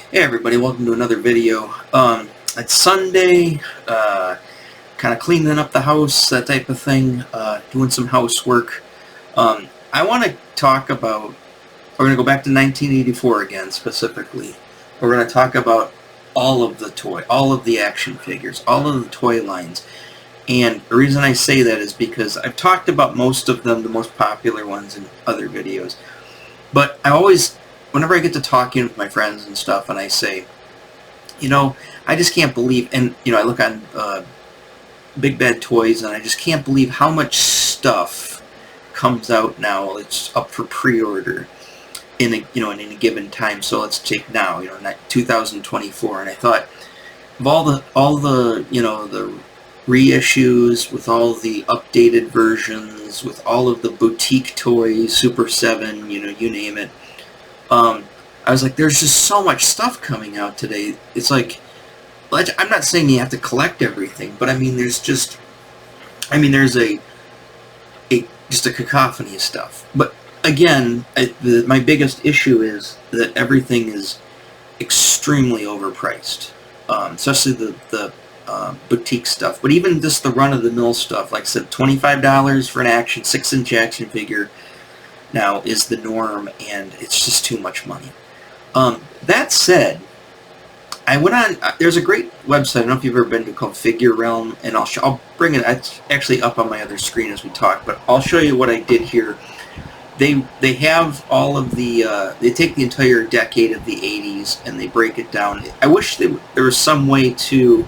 Hey everybody, welcome to another video. It's Sunday, kind of cleaning up the house, that type of thing, doing some housework. I want to talk about, we're going to go back to 1984 again specifically. We're going to talk about all of the action figures, all of the toy lines. And the reason I say that is because I've talked about most of them, the most popular ones in other videos. But whenever I get to talking with my friends and stuff, and I say, I just can't believe, and I look on Big Bad Toys, and I just can't believe how much stuff comes out now. It's up for pre-order in a given time. So let's take now, 2024, and I thought of all the the reissues with all the updated versions, with all of the boutique toys, Super 7, you name it. I was like, there's just so much stuff coming out today. It's like, I'm not saying you have to collect everything, but I mean, there's just a cacophony of stuff. But again, my biggest issue is that everything is extremely overpriced, especially the boutique stuff. But even just the run-of-the-mill stuff, like I said, $25 for an 6-inch action figure now is the norm, and it's just too much money. That said, I went on, there's a great website, I don't know if you've ever been to, called Figurerealm, and I'll bring it, it's actually up on my other screen as we talk, but I'll show you what I did here. They have all of the, they take the entire decade of the 80s and they break it down. I wish there was some way to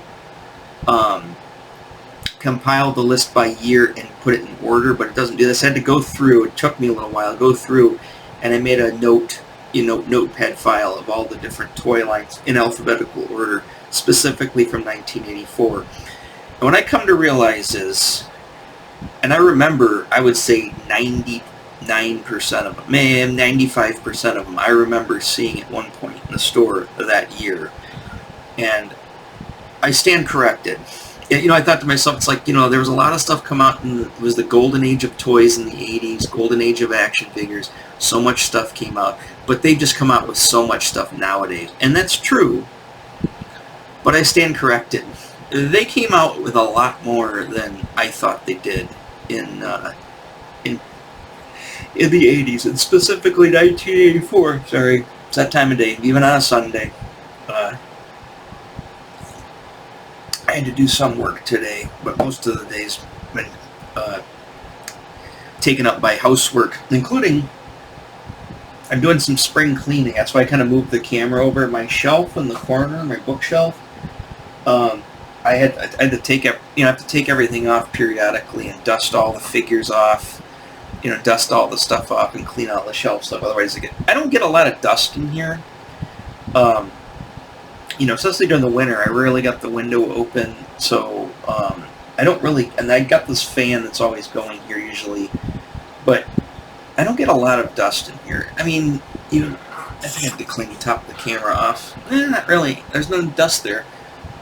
compile the list by year and put it in order, but it doesn't do this. I had to go through, it took me a little while to go through, and I made a notepad file of all the different toy lines in alphabetical order, specifically from 1984. And what I come to realize is, and I remember, I would say 99% of them, 95% of them, I remember seeing at one point in the store that year. And I stand corrected. I thought to myself, it's like, there was a lot of stuff come out, and it was the golden age of toys in the 80s, golden age of action figures. So much stuff came out, but they've just come out with so much stuff nowadays. And that's true, but I stand corrected. They came out with a lot more than I thought they did in the 80s, and specifically 1984. Sorry, it's that time of day, even on a Sunday. I had to do some work today, but most of the day's been taken up by housework, including I'm doing some spring cleaning. That's why I kind of moved the camera over. My shelf in the corner, my bookshelf. I had to take have to take everything off periodically and dust all the figures off. Dust all the stuff off and clean all the shelf stuff. Otherwise, I don't get a lot of dust in here. Especially during the winter, I rarely got the window open, so I don't really, and I got this fan that's always going here usually, but I don't get a lot of dust in here. I mean, I think I have to clean the top of the camera off. Not really, there's no dust there.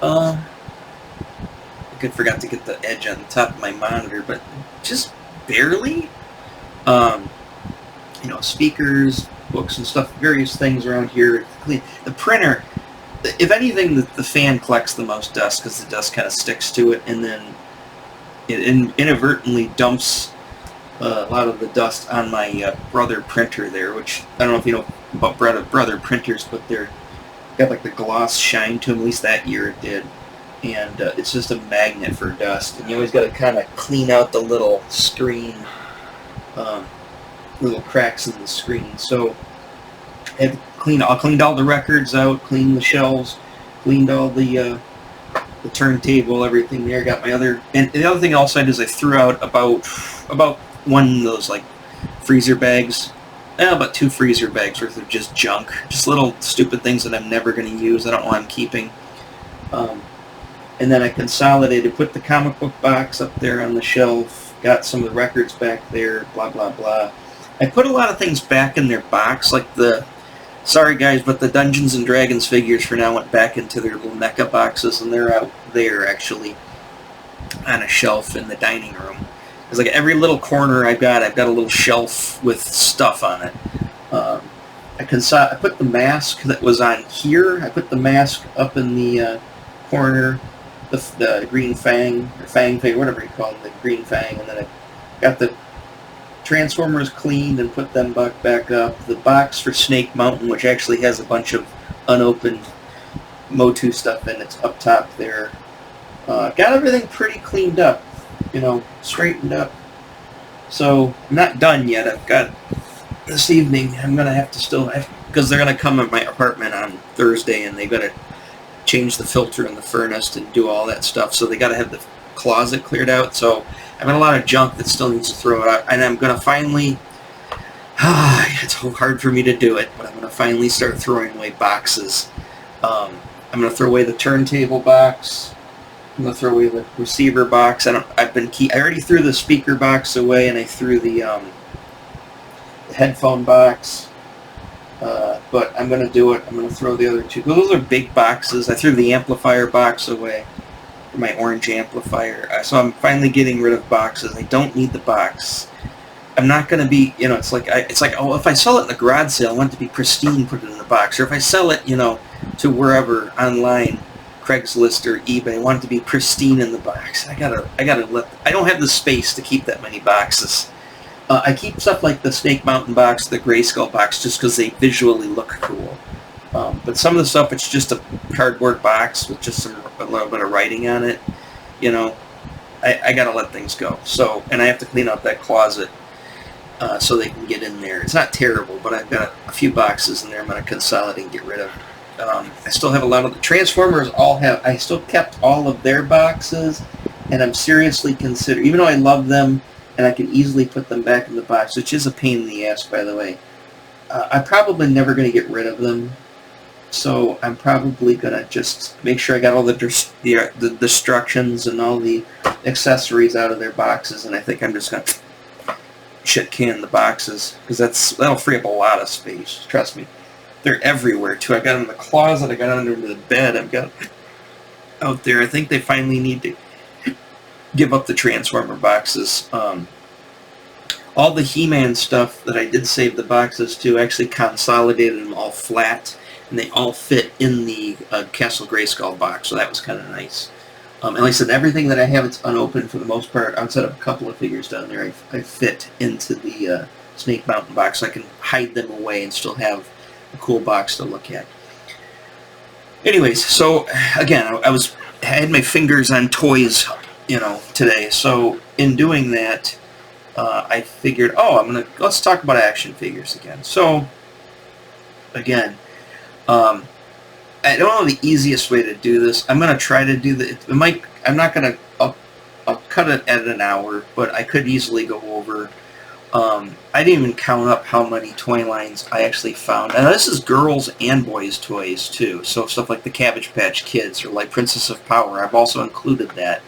I forgot to get the edge on the top of my monitor, but just barely. Speakers, books and stuff, various things around here. Clean. The printer, if anything, the fan collects the most dust because the dust kind of sticks to it, and then it inadvertently dumps a lot of the dust on my Brother printer there, which I don't know if you know about Brother printers, but they're got like the gloss shine to them. At least that year it did, and it's just a magnet for dust. And you always got to kind of clean out the little screen, little cracks in the screen. So I cleaned all the records out, cleaned the shelves, cleaned all the turntable, everything there. Got my other, and the other thing also I did is I threw out about one of those like freezer bags, about 2 freezer bags worth of just junk, just little stupid things that I'm never going to use. I don't know what I'm keeping. And then I consolidated, put the comic book box up there on the shelf, got some of the records back there, blah blah blah. I put a lot of things back in their box, like sorry guys, but the Dungeons and Dragons figures for now went back into their little NECA boxes, and they're out there actually on a shelf in the dining room. It's like every little corner I've got a little shelf with stuff on it. I put the mask that was on here. I put the mask up in the corner, the green fang or fang, whatever you call it, the green fang, and then I got the Transformers cleaned and put them back up. The box for Snake Mountain, which actually has a bunch of unopened Motu stuff in it's up top there. Got everything pretty cleaned up, straightened up. So I'm not done yet. I've got this evening. I'm gonna have to still, because they're gonna come at my apartment on Thursday, and they gotta change the filter in the furnace and do all that stuff. So they gotta have the closet cleared out. So I've got a lot of junk that still needs to throw it out, and I'm gonna finally. It's so hard for me to do it, but I'm gonna finally start throwing away boxes. I'm gonna throw away the turntable box. I'm gonna throw away the receiver box. I already threw the speaker box away, and I threw the headphone box. But I'm gonna do it. I'm gonna throw the other two. Those are big boxes. I threw the amplifier box away, my orange amplifier. So I'm finally getting rid of boxes. I don't need the box. I'm not gonna be, it's like oh, if I sell it in the garage sale, I want it to be pristine, put it in the box. Or if I sell it, to wherever online, Craigslist or eBay, I want it to be pristine in the box. I don't have the space to keep that many boxes. I keep stuff like the Snake Mountain box, the Grayskull box, just because they visually look cool. But some of the stuff, it's just a cardboard box with just a little bit of writing on it. I gotta let things go. So, and I have to clean out that closet so they can get in there. It's not terrible, but I've got a few boxes in there I'm gonna consolidate and get rid of. I still have a lot of the Transformers. I still kept all of their boxes, and I'm seriously considering, even though I love them, and I can easily put them back in the box, which is a pain in the ass, by the way. I'm probably never going to get rid of them, so I'm probably going to just make sure I got all the destructions and all the accessories out of their boxes, and I think I'm just going to shit can the boxes, because that'll free up a lot of space. Trust me. They're everywhere, too. I got them in the closet, I got under the bed, I've got out there. I think they finally need to give up the Transformer boxes. All the He-Man stuff that I did save the boxes to, actually consolidated them all flat, and they all fit in the Castle Grayskull box, so that was kind of nice. And like I said, everything that I have, it's unopened for the most part, outside of a couple of figures down there. I fit into the Snake Mountain box, so I can hide them away and still have a cool box to look at. Anyways, so again, I had my fingers on toys, today. So in doing that, I figured, let's talk about action figures again. So again, I don't know the easiest way to do this. I'm gonna try to do I'll cut it at an hour, but I could easily go over. I didn't even count up how many toy lines I actually found. And this is girls and boys toys too. So stuff like the Cabbage Patch Kids or like Princess of Power. I've also included that.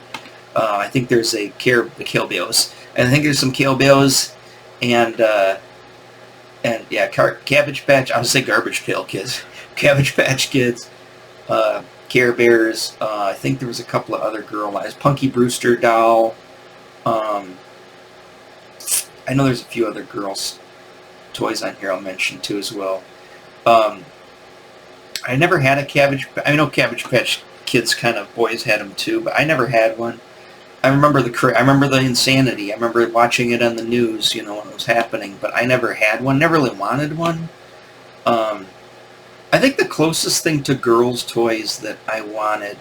I think there's the Kale Beos. And I think there's some Kale Beos and yeah, Cabbage Patch. I would say Garbage Pail Kids. Cabbage Patch Kids. Care Bears. I think there was a couple of other girl lines. Punky Brewster doll. I know there's a few other girls' toys on here I'll mention too as well. I never had a I know Cabbage Patch Kids kind of boys had them too, but I never had one. I remember the insanity. I remember watching it on the news, when it was happening, but I never had one. Never really wanted one. I think the closest thing to girls' toys that I wanted,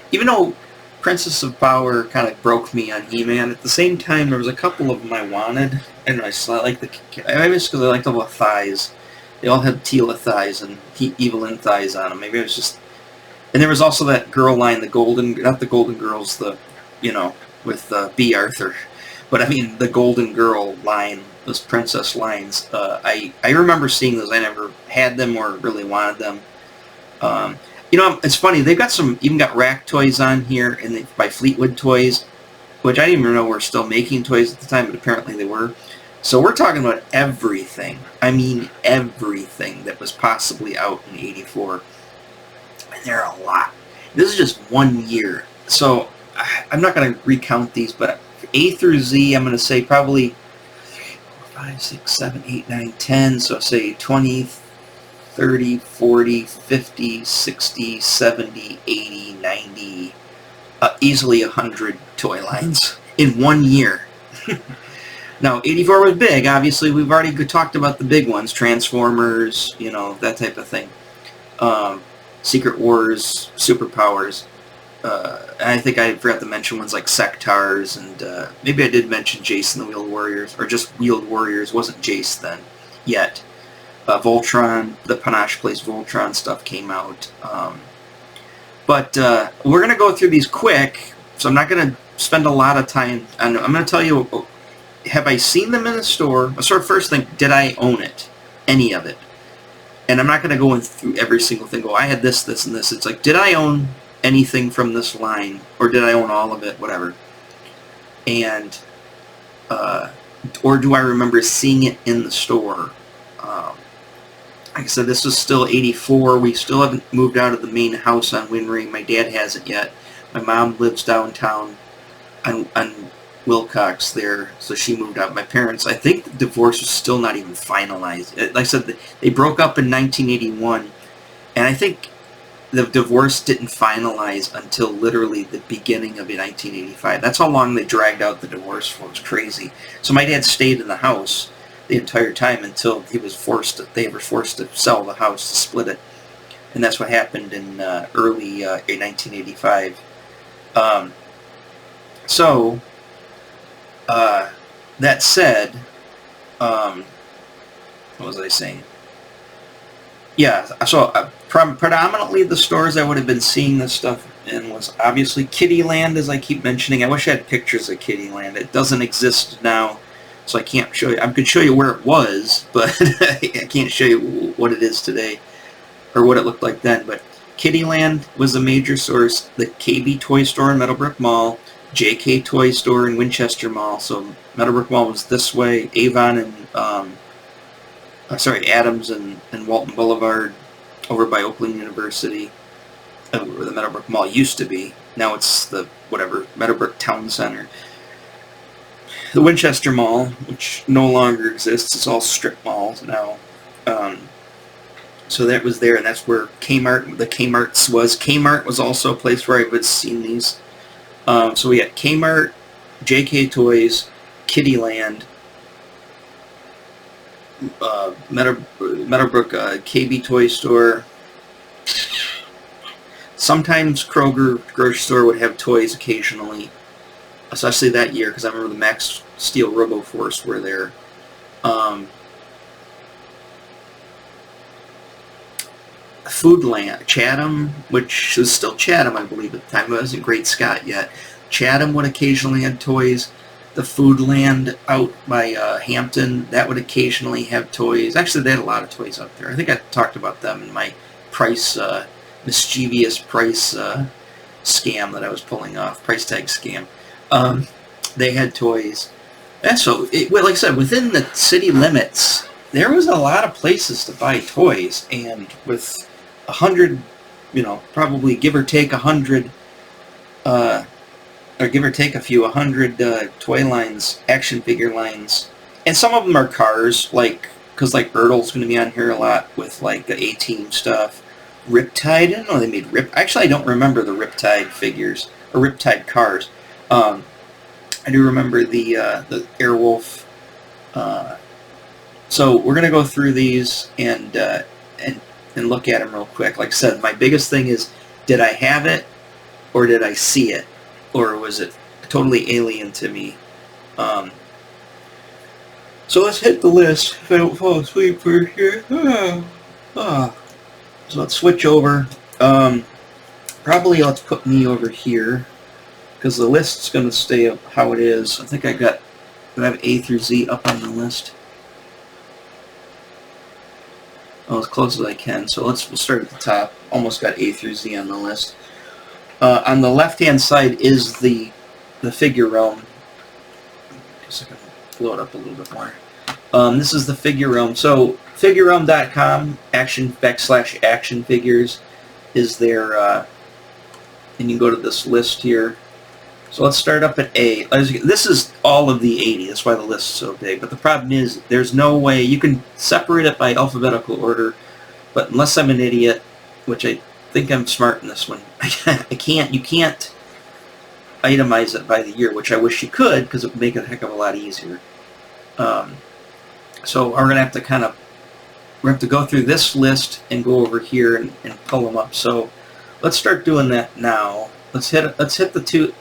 even though Princess of Power kind of broke me on He-Man, at the same time there was a couple of them I wanted, and I like maybe it's because I liked all the thighs. They all had Teela thighs and Evelyn thighs on them. Maybe it was just, and there was also that girl line, not the Golden Girls, with B. Arthur, but I mean the Golden Girl line, those princess lines. I remember seeing those. I never had them or really wanted them. It's funny, they've got even got rack toys on here, and by Fleetwood Toys, which I didn't even know were still making toys at the time, but apparently they were. So we're talking about everything. I mean everything that was possibly out in '84. And there are a lot. This is just 1 year. So I'm not going to recount these, but A through Z, I'm going to say probably 5, 6, 7, 8, 9, 10. So say 20, 30, 40, 50, 60, 70, 80, 90, easily 100 toy lines in 1 year. Now, 84 was big. Obviously, we've already talked about the big ones. Transformers, you know, that type of thing. Secret Wars, Superpowers. And I think I forgot to mention ones like Sectars, and maybe I did mention Jace and the Wheeled Warriors, or just Wheeled Warriors. Wasn't Jace then, yet. Voltron, the Panache Place Voltron stuff came out. But we're going to go through these quick, so I'm not going to spend a lot of time. I'm going to tell you, have I seen them in the store? Sort of first thing, did I own it? Any of it? And I'm not going to go in through every single thing. Go, I had this, this, and this. It's like, did I own anything from this line? Or did I own all of it? Whatever. And, or do I remember seeing it in the store? Like I said, this is still 84. We still haven't moved out of the main house on Windring. My dad hasn't yet. My mom lives downtown on Wilcox there, so she moved out. My parents, I think the divorce was still not even finalized. Like I said, they broke up in 1981, and I think the divorce didn't finalize until literally the beginning of 1985. That's how long they dragged out the divorce for. It's crazy. So my dad stayed in the house the entire time until they were forced to sell the house, to split it, and that's what happened in early 1985. That said, what was I saying? Yeah, so predominantly the stores I would have been seeing this stuff in was obviously Kittyland, as I keep mentioning. I wish I had pictures of Kittyland. It doesn't exist now, so I can't show you. I could show you where it was, but I can't show you what it is today, or what it looked like then. But Kittyland was a major source. The KB Toy Store in Meadowbrook Mall, JK Toy Store in Winchester Mall. So Meadowbrook Mall was this way. Avon and Adams and Walton Boulevard over by Oakland University, where the Meadowbrook Mall used to be. Now it's the Meadowbrook Town Center. The Winchester Mall, which no longer exists, it's all strip malls now. So that was there, and that's where the Kmart's was. Kmart was also a place where I would have seen these. So we had Kmart, JK Toys, Kittyland, Meadowbrook KB Toy Store. Sometimes Kroger grocery store would have toys occasionally, especially that year, because I remember the Max Steel RoboForce were there. Foodland, Chatham, which was still Chatham, I believe, at the time. It wasn't Great Scott yet. Chatham would occasionally have toys. The Foodland out by Hampton, that would occasionally have toys. Actually, they had a lot of toys up there. I think I talked about them in my mischievous price scam that I was pulling off, price tag scam. They had toys. And so, like I said, within the city limits, there was a lot of places to buy toys, and with 100, probably give or take 100, or give or take a few, 100 toy lines, action figure lines, and some of them are cars, because Ertl's going to be on here a lot with the A-Team stuff. Riptide, I didn't know they made Actually, I don't remember the Riptide figures or Riptide cars. I do remember the Airwolf. So we're gonna go through these and look at them real quick. Like I said, my biggest thing is, did I have it, or did I see it, or was it totally alien to me? So let's hit the list. If I don't fall asleep first here. So let's switch over. Probably let's put me over here, because the list's going to stay up how it is. I think I have A through Z up on the list. As close as I can. So we'll start at the top. Almost got A through Z on the list. On the left-hand side is the Figurerealm. Guess I can blow it up a little bit more. This is the Figurerealm. So Figurerealm.com /action figures is there, and you can go to this list here. So let's start up at A. This is all of the 80. That's why the list is so big. But the problem is there's no way. You can separate it by alphabetical order, but unless I'm an idiot, which I think I'm smart in this one, I can't. You can't itemize it by the year, which I wish you could, because it would make it a heck of a lot easier. So we're gonna have to go through this list and go over here and pull them up. So let's start doing that now. Let's hit the two.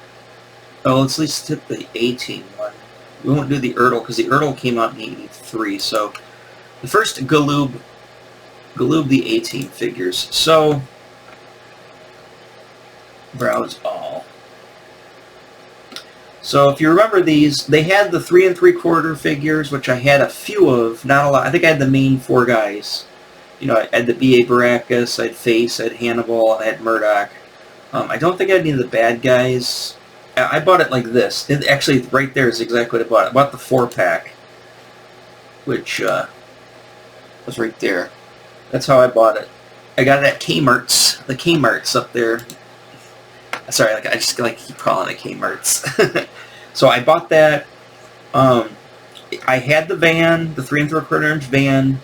Oh, let's at least hit the 18 one. We won't do the Ertl because the Ertl came out in 83. So the first Galoob the 18 figures. So browse all. So if you remember these, they had the 3 3/4 figures, which I had a few of, not a lot. I think I had the main 4 guys. You know, I had the B.A. Baracus, I had Face, I had Hannibal, and I had Murdoch. I don't think I had any of the bad guys. I bought it like this. Actually, right there is exactly what I bought. I bought the 4-pack, which was right there. That's how I bought it. I got it at Kmart's. The Kmart's up there. Sorry, I just keep calling it Kmart's. So I bought that. I had the van, the 3 3/4 inch van.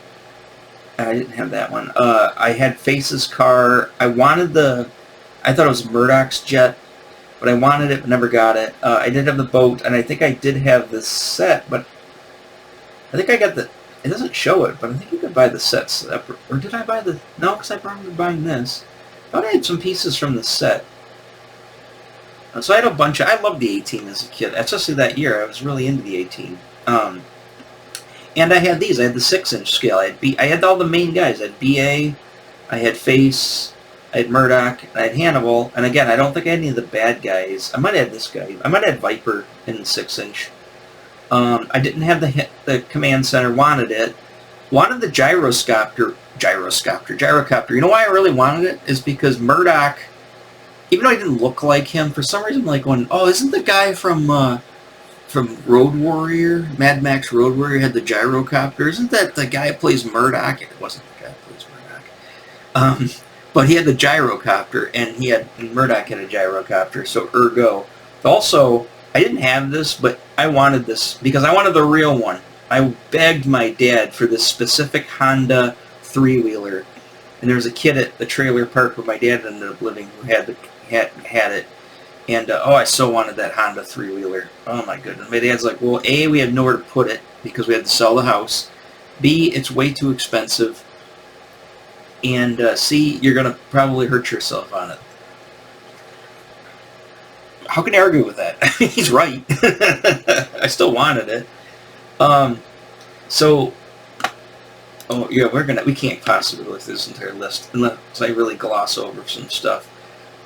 I didn't have that one. I had Face's car. I thought it was Murdoch's jet, but I wanted it, but never got it. I did have the boat, and I think I did have the set, but I think I got it doesn't show it, but I think you could buy the set separate. Or did I buy the... No, because I remember buying this. I thought I had some pieces from the set. So I had a bunch of... I loved the 18 as a kid, especially that year. I was really into the 18. And I had these. I had the 6-inch scale. I had all the main guys. I had B.A., I had Face, I had Murdoch, and I had Hannibal. And again, I don't think I had any of the bad guys. I might have had this guy. I might have had Viper in the 6-inch. I didn't have the command center. Wanted it. Wanted the gyrocopter. You know why I really wanted it? Is because Murdoch, even though I didn't look like him, for some reason, like going, oh, isn't the guy from Road Warrior, Mad Max Road Warrior, had the gyrocopter? Isn't that the guy who plays Murdoch? It wasn't the guy who plays Murdoch. But he had the gyrocopter, and Murdoch had a gyrocopter, so ergo. Also, I didn't have this, but I wanted this because I wanted the real one. I begged my dad for this specific Honda 3-wheeler, and there was a kid at the trailer park where my dad ended up living who had it. And, I so wanted that Honda 3-wheeler. Oh, my goodness. My dad's like, well, A, we had nowhere to put it because we had to sell the house. B, it's way too expensive. And C, you're going to probably hurt yourself on it. How can I argue with that? He's right. I still wanted it. We can't possibly go through this entire list unless I really gloss over some stuff.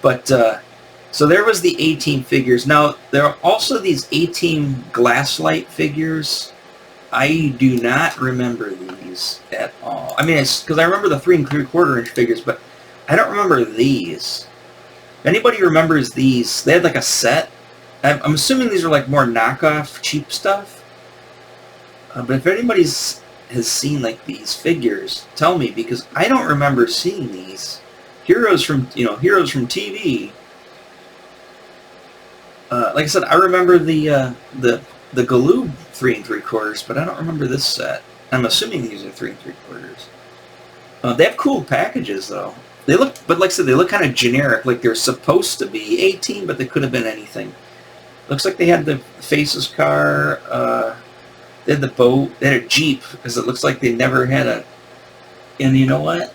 But, so there was the 18 figures. Now, there are also these 18 Glasslight figures. I do not remember these at all. I mean, it's because I remember the 3 3/4 inch figures, but I don't remember these. If anybody remembers these, they had like a set. I'm assuming these are like more knockoff, cheap stuff. But if anybody has seen like these figures, tell me, because I don't remember seeing these. Heroes from TV. Like I said, I remember the Galoob 3 3/4, but I don't remember this set. I'm assuming these are 3 3/4. They have cool packages though. But like I said, they look kind of generic. Like they're supposed to be 18, but they could have been anything. Looks like they had the Faces car. They had the boat. They had a Jeep, because it looks like they never had a... And you know what?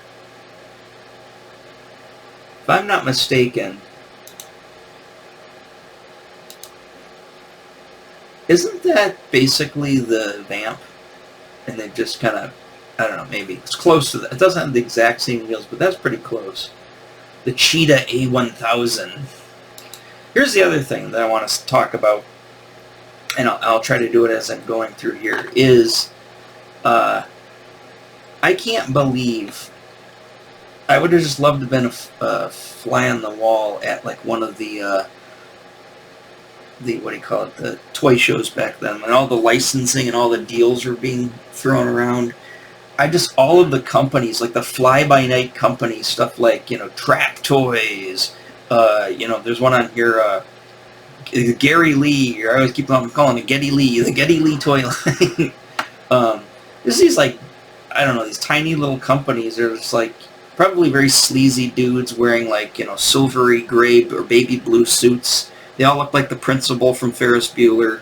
If I'm not mistaken, isn't that basically the Vamp? And they just kind of, I don't know, maybe it's close to that. It doesn't have the exact same wheels, but that's pretty close. The Cheetah A1000. Here's the other thing that I want to talk about, and I'll try to do it as I'm going through here, is I can't believe... I would have just loved to have been a fly on the wall at like one of the what do you call it, the toy shows back then, when all the licensing and all the deals were being thrown around. All of the companies, like the fly-by-night companies, stuff like, Trap Toys, there's one on here, I Gary Lee, or I always keep on calling it Geddy Lee, the Geddy Lee toy line. There's these, like, I don't know, these tiny little companies. They're just like probably very sleazy dudes wearing, like, you know, silvery gray or baby blue suits. They all look like the principal from Ferris Bueller,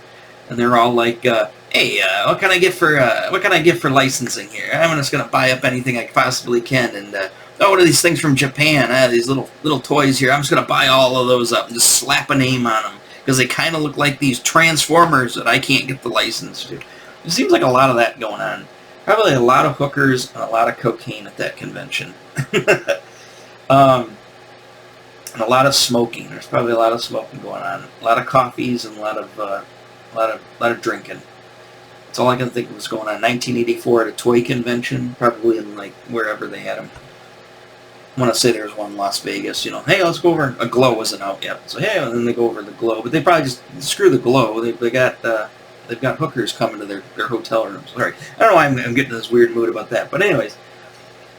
and they're all like, "Hey, what can I get for licensing here? I'm just gonna buy up anything I possibly can." And oh, what are these things from Japan? These little toys here. I'm just gonna buy all of those up and just slap a name on them because they kind of look like these Transformers that I can't get the license to. It seems like a lot of that going on. Probably a lot of hookers and a lot of cocaine at that convention. And a lot of smoking. There's probably a lot of smoking going on. A lot of coffees and a lot of drinking. That's all I can think of was going on. 1984 at a toy convention, probably in, like, wherever they had them. I want to say there was one in Las Vegas. You know, hey, let's go over. A Glow wasn't out yet, so hey, and then they go over the Glow. But they probably just screw the Glow. They've got hookers coming to their hotel rooms. Sorry, I don't know why I'm getting in this weird mood about that. But anyways,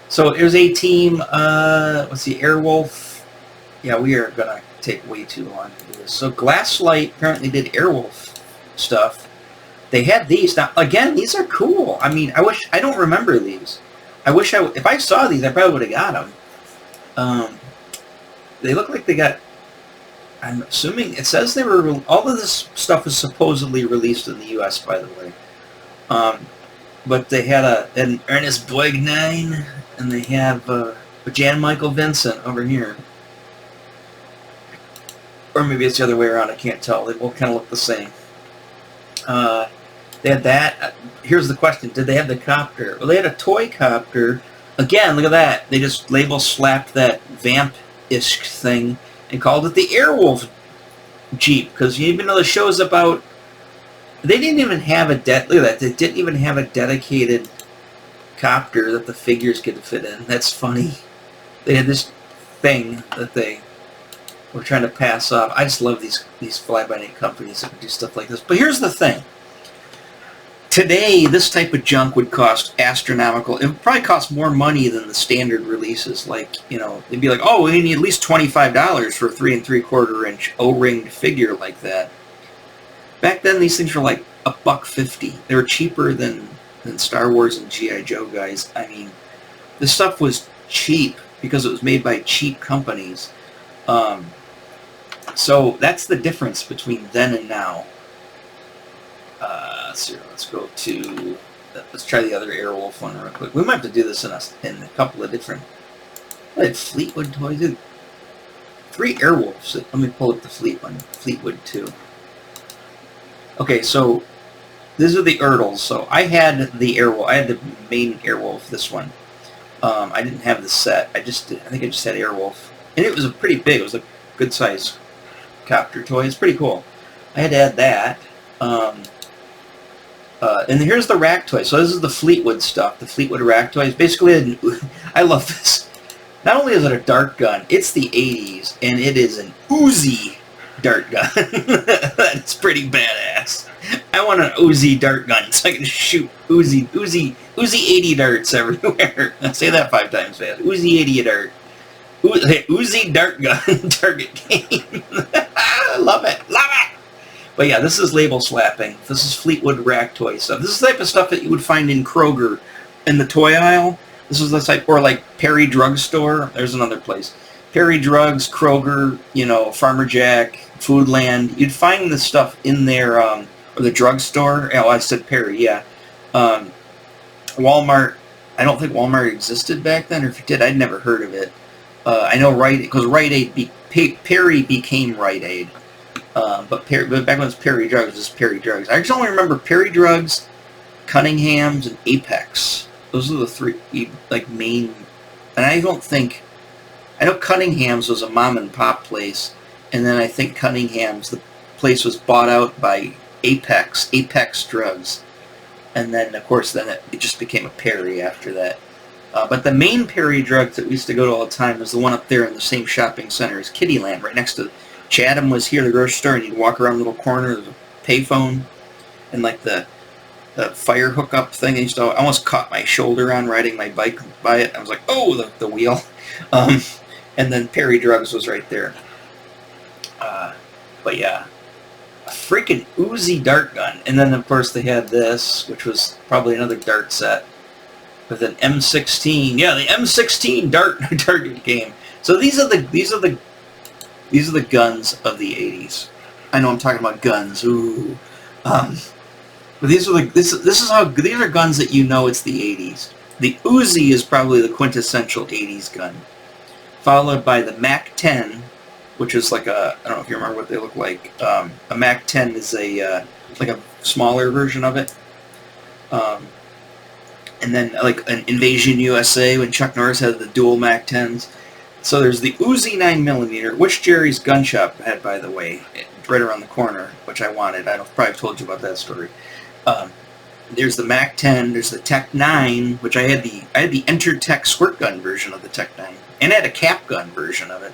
so there's a team. Let's see, Airwolf. Yeah, we are gonna take way too long to do this. So Glasslight apparently did Airwolf stuff. They had these. Now, again, these are cool. I mean, I don't remember these. If I saw these, I probably would have got them. They look like they got, I'm assuming, it says they were, all of this stuff is supposedly released in the U.S., by the way. But they had an Ernest Borgnine, and they have a Jan Michael Vincent over here. Or maybe it's the other way around, I can't tell. They both kind of look the same. They had that. Here's the question. Did they have the copter? Well, they had a toy copter. Again, look at that. They just slapped that vamp-ish thing and called it the Airwolf Jeep. Because even though the show's about... They didn't even have look at that. They didn't even have a dedicated copter that the figures could fit in. That's funny. They had this thing that they were trying to pass off. I just love these fly-by-night companies that do stuff like this. But here's the thing. Today, this type of junk would cost astronomical. It would probably cost more money than the standard releases. Like, you know, they'd be like, oh, we need at least $25 for a 3 3/4 inch O-ringed figure like that. Back then, these things were like $1.50. They were cheaper than Star Wars and G.I. Joe guys. I mean, this stuff was cheap because it was made by cheap companies. So that's the difference between then and now. Let's go to, let's try the other Airwolf one real quick. We might have to do this in a couple of different, I had Fleetwood toys, dude. 3 Airwolves. Let me pull up the Fleetwood 2. Okay, so these are the Ertles. So I had the Airwolf, I had the main Airwolf, this one. I didn't have the set. I think I just had Airwolf. And it was a pretty big, it was a good size copter toy. It's pretty cool. I had to add that. And here's the rack toy. So this is the Fleetwood stuff, the Fleetwood rack toys. Basically, I love this. Not only is it a dart gun, it's the 80s, and it is an Uzi dart gun. That's pretty badass. I want an Uzi dart gun so I can shoot Uzi 80 darts everywhere. Say that 5 times fast. Uzi 80 dart. Uzi dart gun target game. Love it. Love it. But yeah, this is label slapping. This is Fleetwood rack toy stuff. This is the type of stuff that you would find in Kroger in the toy aisle. This is the type, or like Perry Drug Store. There's another place. Perry Drugs, Kroger, you know, Farmer Jack, Foodland. You'd find this stuff in there, or the drugstore. Oh, I said Perry, yeah. Walmart. I don't think Walmart existed back then, or if it did, I'd never heard of it. I know because Rite Aid, Perry became Rite Aid. But back when it was Perry Drugs, it was Perry Drugs. I just only remember Perry Drugs, Cunningham's, and Apex. Those are the 3 like main. And I know Cunningham's was a mom and pop place, and then I think Cunningham's, the place was bought out by Apex Drugs, and then of course it just became a Perry after that. But the main Perry Drugs that we used to go to all the time was the one up there in the same shopping center as Kittyland, right next to Chatham was here, the grocery store, and you'd walk around the little corner, there's a payphone, and like the fire hookup thing. I almost caught my shoulder on riding my bike by it. I was like, oh, the wheel. And then Perry Drugs was right there. But yeah, freaking Uzi dart gun. And then, of course, they had this, which was probably another dart set with an M16. Yeah, the M16 dart game. So these are the guns of the 80s. I know I'm talking about guns. Ooh. But these are these are guns that you know it's the 80s. The Uzi is probably the quintessential 80s gun, followed by the Mac-10, which is like a, I don't know if you remember what they look like. A Mac-10 is a like a smaller version of it. And then like an Invasion USA when Chuck Norris had the dual Mac-10s. So there's the Uzi 9mm, which Jerry's gun shop had, by the way, right around the corner, which I wanted. I probably told you about that story. There's the Mac-10. There's the Tech 9, which I had the Enter-Tech squirt gun version of the Tech 9, and I had a cap gun version of it.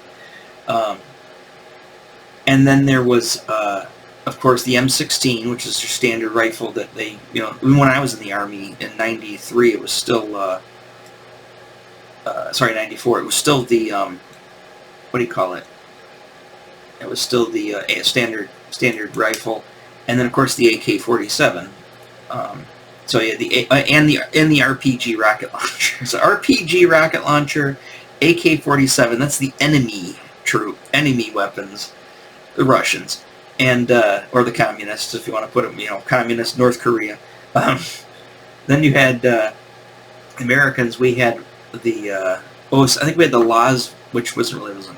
And then there was, of course, the M16, which is your standard rifle that they, you know, even when I was in the Army in '93, it was still, sorry, '94, it was still the, what do you call it? It was still the standard rifle, and then of course the AK-47. So yeah, the RPG rocket launcher. So RPG rocket launcher, AK-47. That's the enemy weapons, the Russians, and or the communists, if you want to put them, you know, communist North Korea. Then you had Americans. We had the I think we had the Laz, which wasn't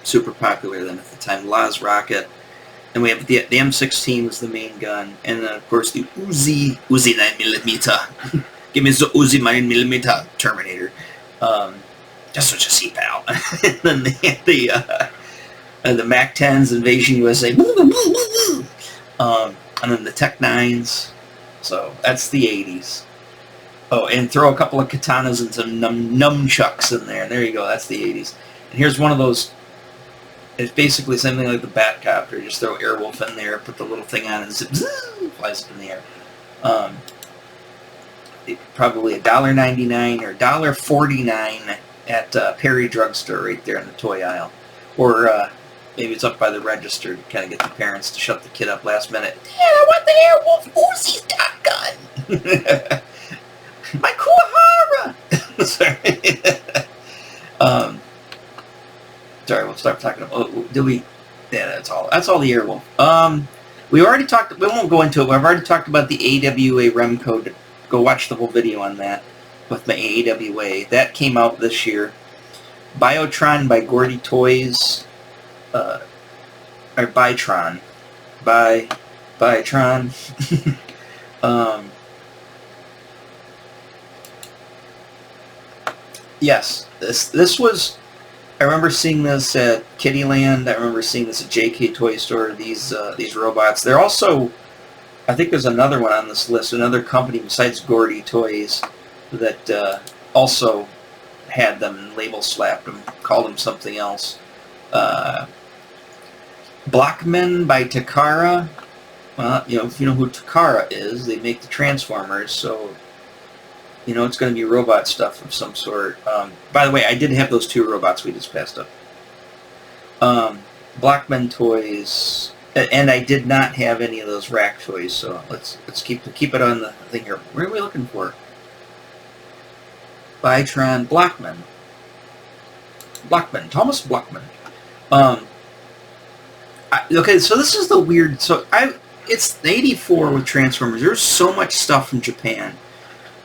super popular then at the time. Laz rocket. And we have the M16 was the main gun, and then of course the Uzi 9mm. Give me the Uzi 9mm Terminator. Just what you see, pal. And then they had the Mac-10s, Invasion USA. And then the Tech 9s. So that's the 80s. Oh, and throw a couple of katanas and some nunchucks in there. And there you go. That's the 80s. And here's one of those. It's basically something like the Batcopter. Just throw Airwolf in there, put the little thing on, and zip, flies up in the air. Probably $1.99 or $1.49 at Perry Drugstore right there in the toy aisle. Or maybe it's up by the register to kind of get the parents to shut the kid up last minute. Dad, I want the Airwolf Uzi's dot gun! My Kuwahara! Sorry. Sorry, we'll start talking about. Oh, did we? Yeah, that's all. That's all the Airwolf. We already talked. We won't go into it. But I've already talked about the AWA Remco. Go watch the whole video on that with my AWA. That came out this year. Biotron by Gordy Toys. Or Bytron. Bytron. Yes, this was. I remember seeing this at Kittyland. I remember seeing this at JK Toy Store. These robots. They're also, I think there's another one on this list. Another company besides Gordy Toys that also had them and label slapped them, called them something else. Blockmen by Takara. You know, if you know who Takara is, they make the Transformers. So you know, it's going to be robot stuff of some sort. By the way, I did have those two robots we just passed up. Blockman toys, and I did not have any of those rack toys. So let's keep it on the thing here. Where are we looking for? Bytron Blockman. Thomas Blockman. Okay, so this is the weird. So it's 84 with Transformers. There's so much stuff from Japan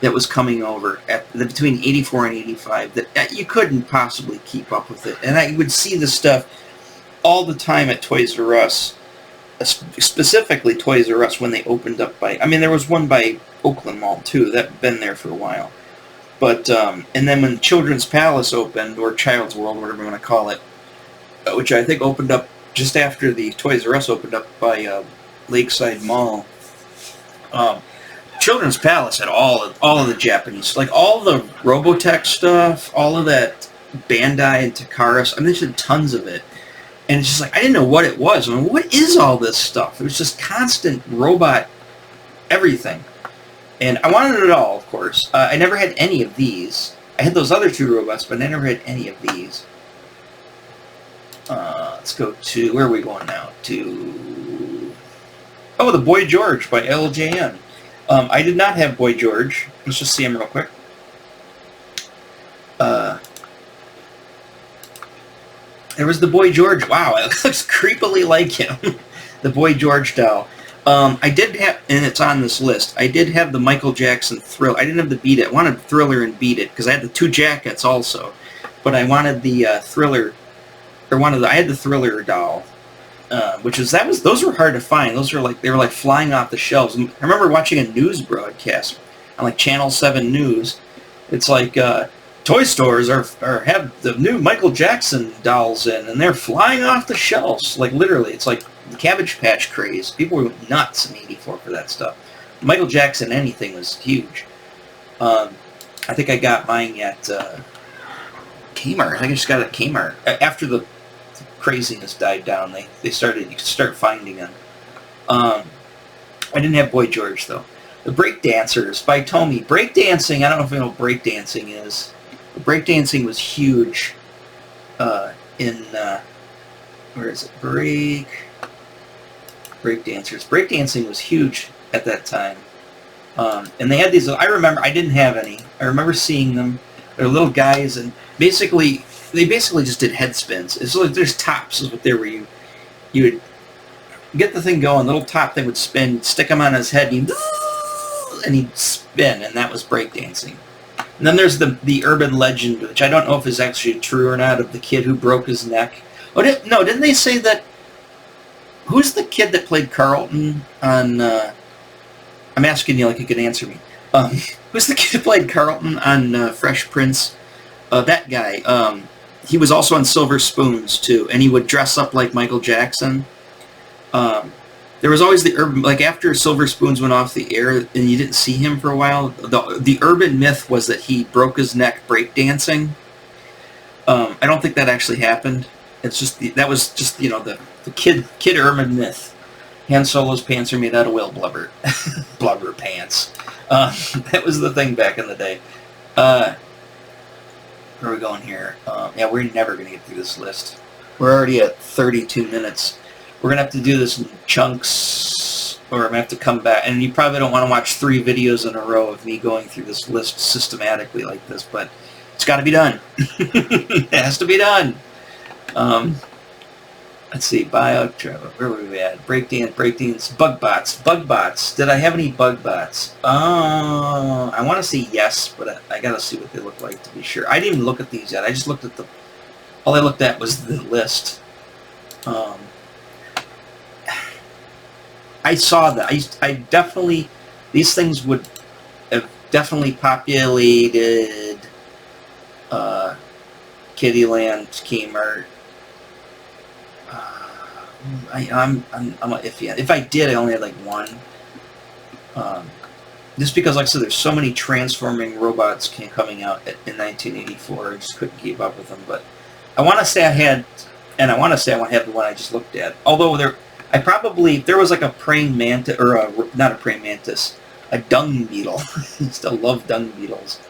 that was coming over between 84 and 85 that you couldn't possibly keep up with it. And I would see this stuff all the time at Toys R Us, specifically Toys R Us when they opened up by, I mean, there was one by Oakland Mall too, that been there for a while. But, and then when Children's Palace opened, or Child's World, whatever you want to call it, which I think opened up just after the Toys R Us opened up by Lakeside Mall, Children's Palace had all of the Japanese, like all the Robotech stuff, all of that Bandai and Takara. I mean, there's tons of it, and it's just like I didn't know what it was. I mean, what is all this stuff? It was just constant robot everything, and I wanted it all, of course. I never had any of these. I had those other two robots, but I never had any of these. Let's go to where are we going now? To Oh, the Boy George by LJN. I did not have Boy George. Let's just see him real quick. There was the Boy George. Wow, it looks creepily like him. The Boy George doll. I did have, and it's on this list, I did have the Michael Jackson Thriller. I didn't have the Beat It. I wanted Thriller and Beat It, because I had the two jackets also. But I wanted the Thriller, or I had the Thriller doll. Those were hard to find. Those were like, they were like flying off the shelves. I remember watching a news broadcast on like Channel 7 News. It's like, toy stores have the new Michael Jackson dolls in, and they're flying off the shelves. Like, literally, it's like the Cabbage Patch craze. People were nuts in '84 for that stuff. Michael Jackson anything was huge. I think I got mine at Kmart. I think I just got it at Kmart. After the craziness died down, you could start finding them. I didn't have Boy George, though. The Breakdancers by Tomy. Breakdancing, I don't know if you know what breakdancing is. Breakdancing was huge where is it? Breakdancers. Breakdancing was huge at that time. And they had these, I remember, I didn't have any. I remember seeing them. They're little guys, and they basically just did head spins. It's like there's tops is what they were. You would get the thing going, little top thing would spin, stick him on his head, and he'd spin, and that was breakdancing. And then there's the urban legend, which I don't know if is actually true or not, of the kid who broke his neck. Oh, didn't they say that? Who's the kid that played Carlton on? I'm asking you like you can answer me. Who's the kid that played Carlton on Fresh Prince? That guy. He was also on Silver Spoons too, and he would dress up like Michael Jackson. There was always the urban, like after Silver Spoons went off the air and you didn't see him for a while, the urban myth was that he broke his neck breakdancing. I don't think that actually happened. It's just that was just the kid urban myth. Han Solo's pants are made out of whale blubber, blubber pants. That was the thing back in the day. Where are we going here? Yeah, we're never gonna get through this list. We're already at 32 minutes. We're going to have to do this in chunks, or I'm going to have to come back. And you probably don't want to watch 3 videos in a row of me going through this list systematically like this, but it's got to be done. It has to be done. Let's see, where were we at? Breakdance, Bugbots. Did I have any Bugbots? I want to say yes, but I got to see what they look like to be sure. I didn't even look at these yet. I just looked at all I looked at was the list. I saw that. I definitely, these things would have definitely populated Kittyland, Kmart. I'm iffy. If I did, I only had like one. Just because, like I said, there's so many transforming robots coming out in 1984. I just couldn't keep up with them. But I want to say I had, and I want to say I have the one I just looked at. Although there was like a praying mantis, or not a praying mantis, a dung beetle. I still love dung beetles.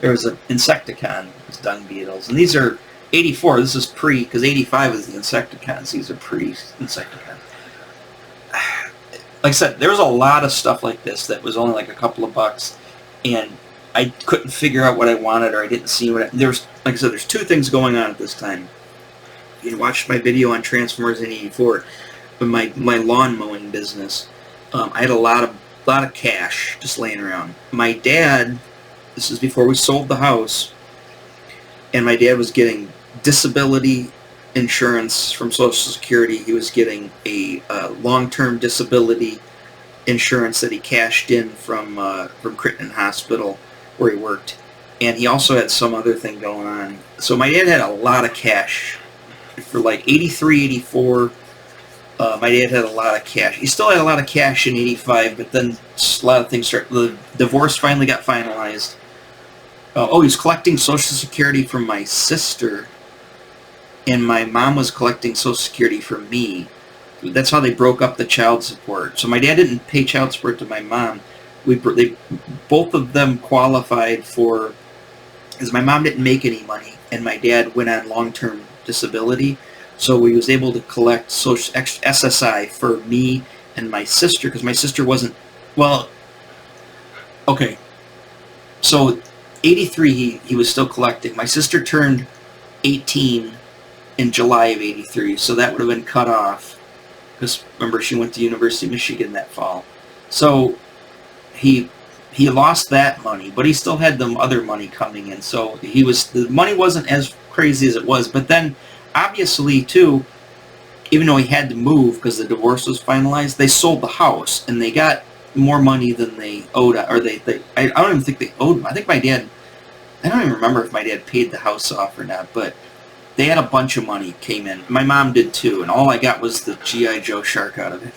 There was an Insecticon, it's dung beetles. And these are 84, this is pre, because 85 is the Insecticons. These are pre-Insecticon. Like I said, there was a lot of stuff like this that was only like a couple of bucks, and I couldn't figure out what I wanted, or I didn't see what like I said, there's 2 things going on at this time. You watched my video on Transformers in 84. But my lawn mowing business, I had a lot of cash just laying around. My dad, this is before we sold the house, and my dad was getting disability insurance from Social Security. He was getting a long-term disability insurance that he cashed in from Crittenden Hospital where he worked, and he also had some other thing going on. So my dad had a lot of cash for like 83, 84. My dad had a lot of cash. He still had a lot of cash in 85, but then a lot of things started. The divorce finally got finalized. He was collecting Social Security from my sister, and my mom was collecting Social Security from me. That's how they broke up the child support. So my dad didn't pay child support to my mom. Both of them qualified for, because my mom didn't make any money, and my dad went on long-term disability. So we was able to collect SSI for me and my sister, because my sister wasn't, well, okay, so 83 he was still collecting. My sister turned 18 in July of 83, so that would have been cut off, because remember, she went to University of Michigan that fall. So he lost that money, but he still had the other money coming in, so the money wasn't as crazy as it was. But then obviously too, even though he had to move because the divorce was finalized, they sold the house and they got more money than they owed, or I don't even think they owed. I think my dad, I don't even remember if my dad paid the house off or not, but they had a bunch of money came in. My mom did too, and all I got was the G.I. Joe shark out of it.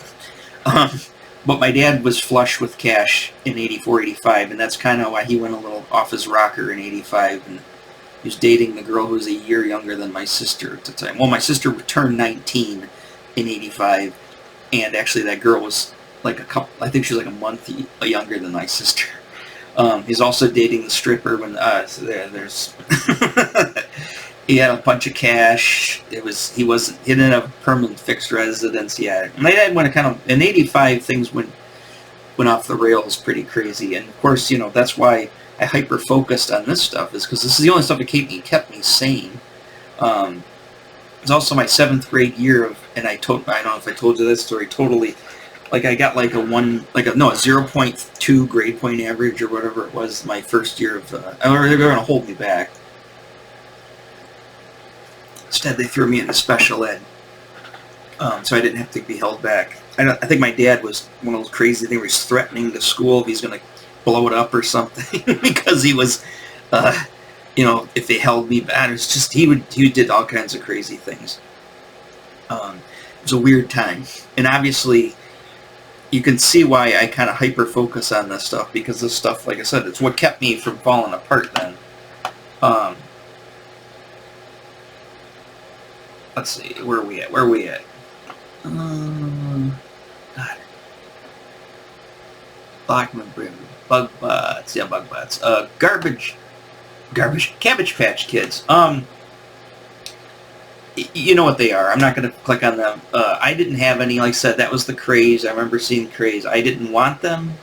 But my dad was flush with cash in 84, 85, and that's kind of why he went a little off his rocker in 85, and he was dating the girl who was a year younger than my sister at the time. Well, my sister turned 19 in 85, and actually that girl was like I think she was like a month younger than my sister. He's also dating the stripper when, so there's, he had a bunch of cash. He didn't have a permanent fixed residence yet. And my dad went in 85, things went off the rails pretty crazy. And of course, that's why I hyper-focused on this stuff, is because this is the only stuff that kept me sane. It's also my 7th grade year and I don't know if I told you this story totally, like I got like a 0.2 grade point average or whatever it was my first year of, or they were going to hold me back. Instead, they threw me into special ed, so I didn't have to be held back. I think my dad was one of those crazy things where he's threatening the school if he's going to blow it up or something because he was, if they held me back. It's just he did all kinds of crazy things. It was a weird time, and obviously, you can see why I kind of hyper focus on this stuff, because this stuff, like I said, it's what kept me from falling apart then. Let's see, where are we at? God. Blackman Brim. Bug bots. Yeah, bug bots. Cabbage Patch Kids. You know what they are. I'm not going to click on them. I didn't have any. Like I said, that was the craze. I remember seeing the craze. I didn't want them.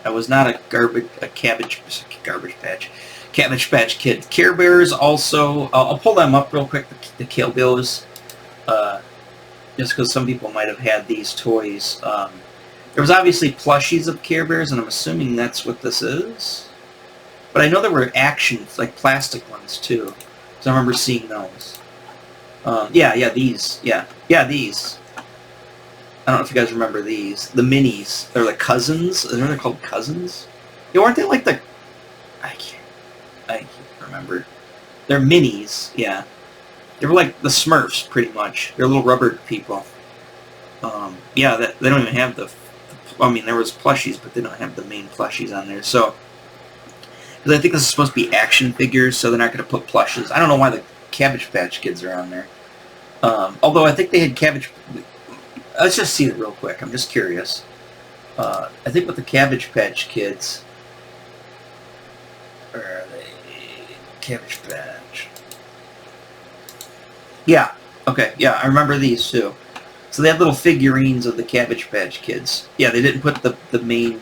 I was not a Cabbage Patch Kid. Care Bears also. I'll pull them up real quick. The Care Bears. Just because some people might have had these toys. There was obviously plushies of Care Bears, and I'm assuming that's what this is. But I know there were actions, like plastic ones too. So I remember seeing those. These. Yeah, these. I don't know if you guys remember these. The minis. They're like cousins. They're called cousins. Yeah, weren't they like the... I can't remember. They're minis, yeah. They were like the Smurfs, pretty much. They're little rubber people. They don't even have there was plushies, but they don't have the main plushies on there. So, because I think this is supposed to be action figures, so they're not going to put plushes. I don't know why the Cabbage Patch Kids are on there. Although I think they had Cabbage... Let's just see it real quick. I'm just curious. I think with the Cabbage Patch Kids... Where are they? Cabbage Patch... Yeah. Okay. Yeah, I remember these too. So they had little figurines of the Cabbage Patch Kids. Yeah, they didn't put the main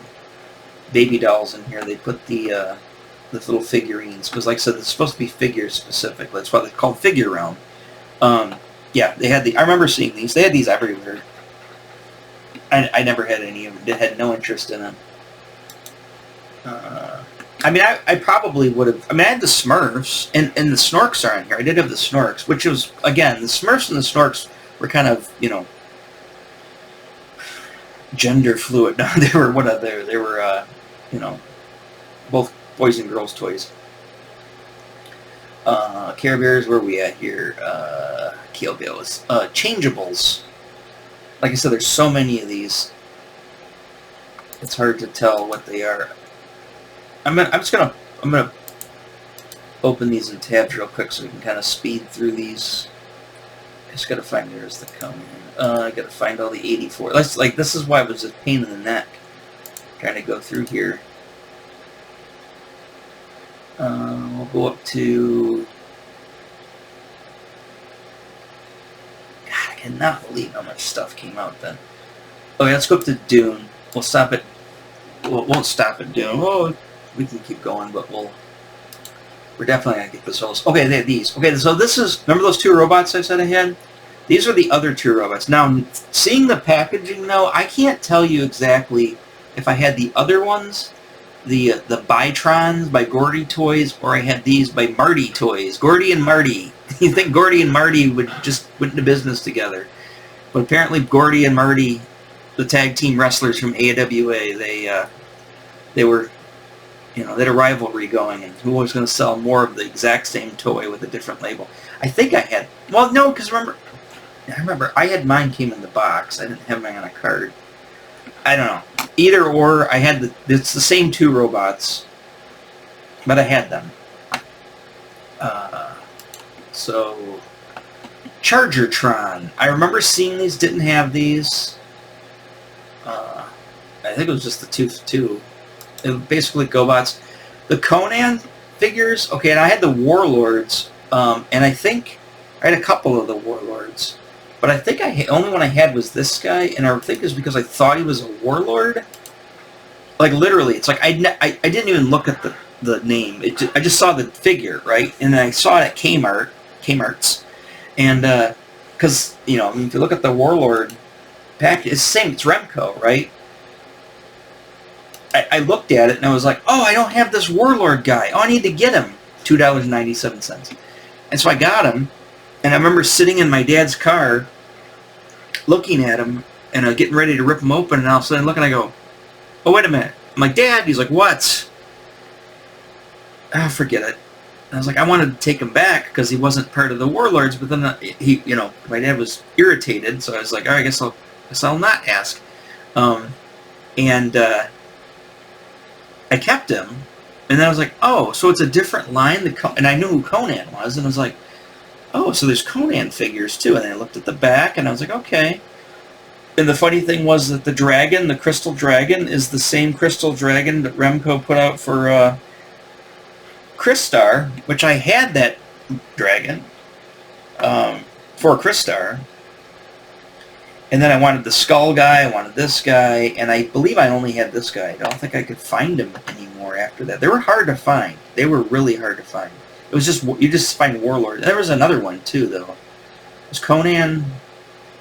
baby dolls in here. They put the little figurines, because like I said, it's supposed to be figure specific. That's why they're called Figurerealm. Yeah, they had I remember seeing these. They had these everywhere. I never had any of them. I had no interest in them. I probably would have... I had the Smurfs, and the Snorks are on here. I did have the Snorks, which was, again, the Smurfs and the Snorks were kind of, gender fluid. They were both boys and girls toys. Care Bears, where are we at here? Care Bears. Changeables. Like I said, there's so many of these. It's hard to tell what they are. I'm gonna open these in tabs real quick so we can kind of speed through these. I just gotta find yours that come in. I gotta find all the 84. This is why it was a pain in the neck trying to go through here. We'll go up to... God, I cannot believe how much stuff came out then. Okay, let's go up to Dune. We'll stop at... Well, won't stop at Dune. Oh, we can keep going, but we're definitely going to get this whole... Okay, they have these. Okay, so this is... Remember those two robots I said I had? These are the other two robots. Now, seeing the packaging, though, I can't tell you exactly if I had the other ones, the Bytrons by Gordy Toys, or I had these by Marty Toys. Gordy and Marty. You think Gordy and Marty would just went into business together. But apparently Gordy and Marty, the tag team wrestlers from AWA, they were, they had a rivalry going, and who was going to sell more of the exact same toy with a different label. I think I had... Well, no, because I remember I had mine came in the box. I didn't have mine on a card. I don't know. Either or, I had it's the same two robots, but I had them. So, Chargertron. I remember seeing these, didn't have these. I think it was just the two. It was basically GoBots. The Conan figures, okay, and I had the Warlords, and I think I had a couple of the Warlords. But I think only one I had was this guy, and I think it's because I thought he was a warlord. Like, literally, it's like I didn't even look at the name. I just saw the figure, right? And then I saw it at Kmart's. And, because, if you look at the warlord pack, it's the same, it's Remco, right? I looked at it, and I was like, oh, I don't have this warlord guy. Oh, I need to get him. $2.97. And so I got him. And I remember sitting in my dad's car, looking at him, and getting ready to rip him open, and all of a sudden I look and I go, oh, wait a minute. I'm like, Dad? He's like, what? Ah, forget it. And I was like, I wanted to take him back because he wasn't part of the Warlords, but then my dad was irritated, so I was like, all right, I guess I'll not ask. And I kept him, and then I was like, oh, so it's a different line, and I knew who Conan was, and I was like, oh, so there's Conan figures, too. And then I looked at the back, and I was like, okay. And the funny thing was that the Crystal Dragon, is the same Crystal Dragon that Remco put out for Crystar, which I had that dragon for Crystar. And then I wanted the Skull guy, I wanted this guy, and I believe I only had this guy. I don't think I could find him anymore after that. They were hard to find. They were really hard to find. It was just, you just find Warlord. There was another one, too, though. It was Conan.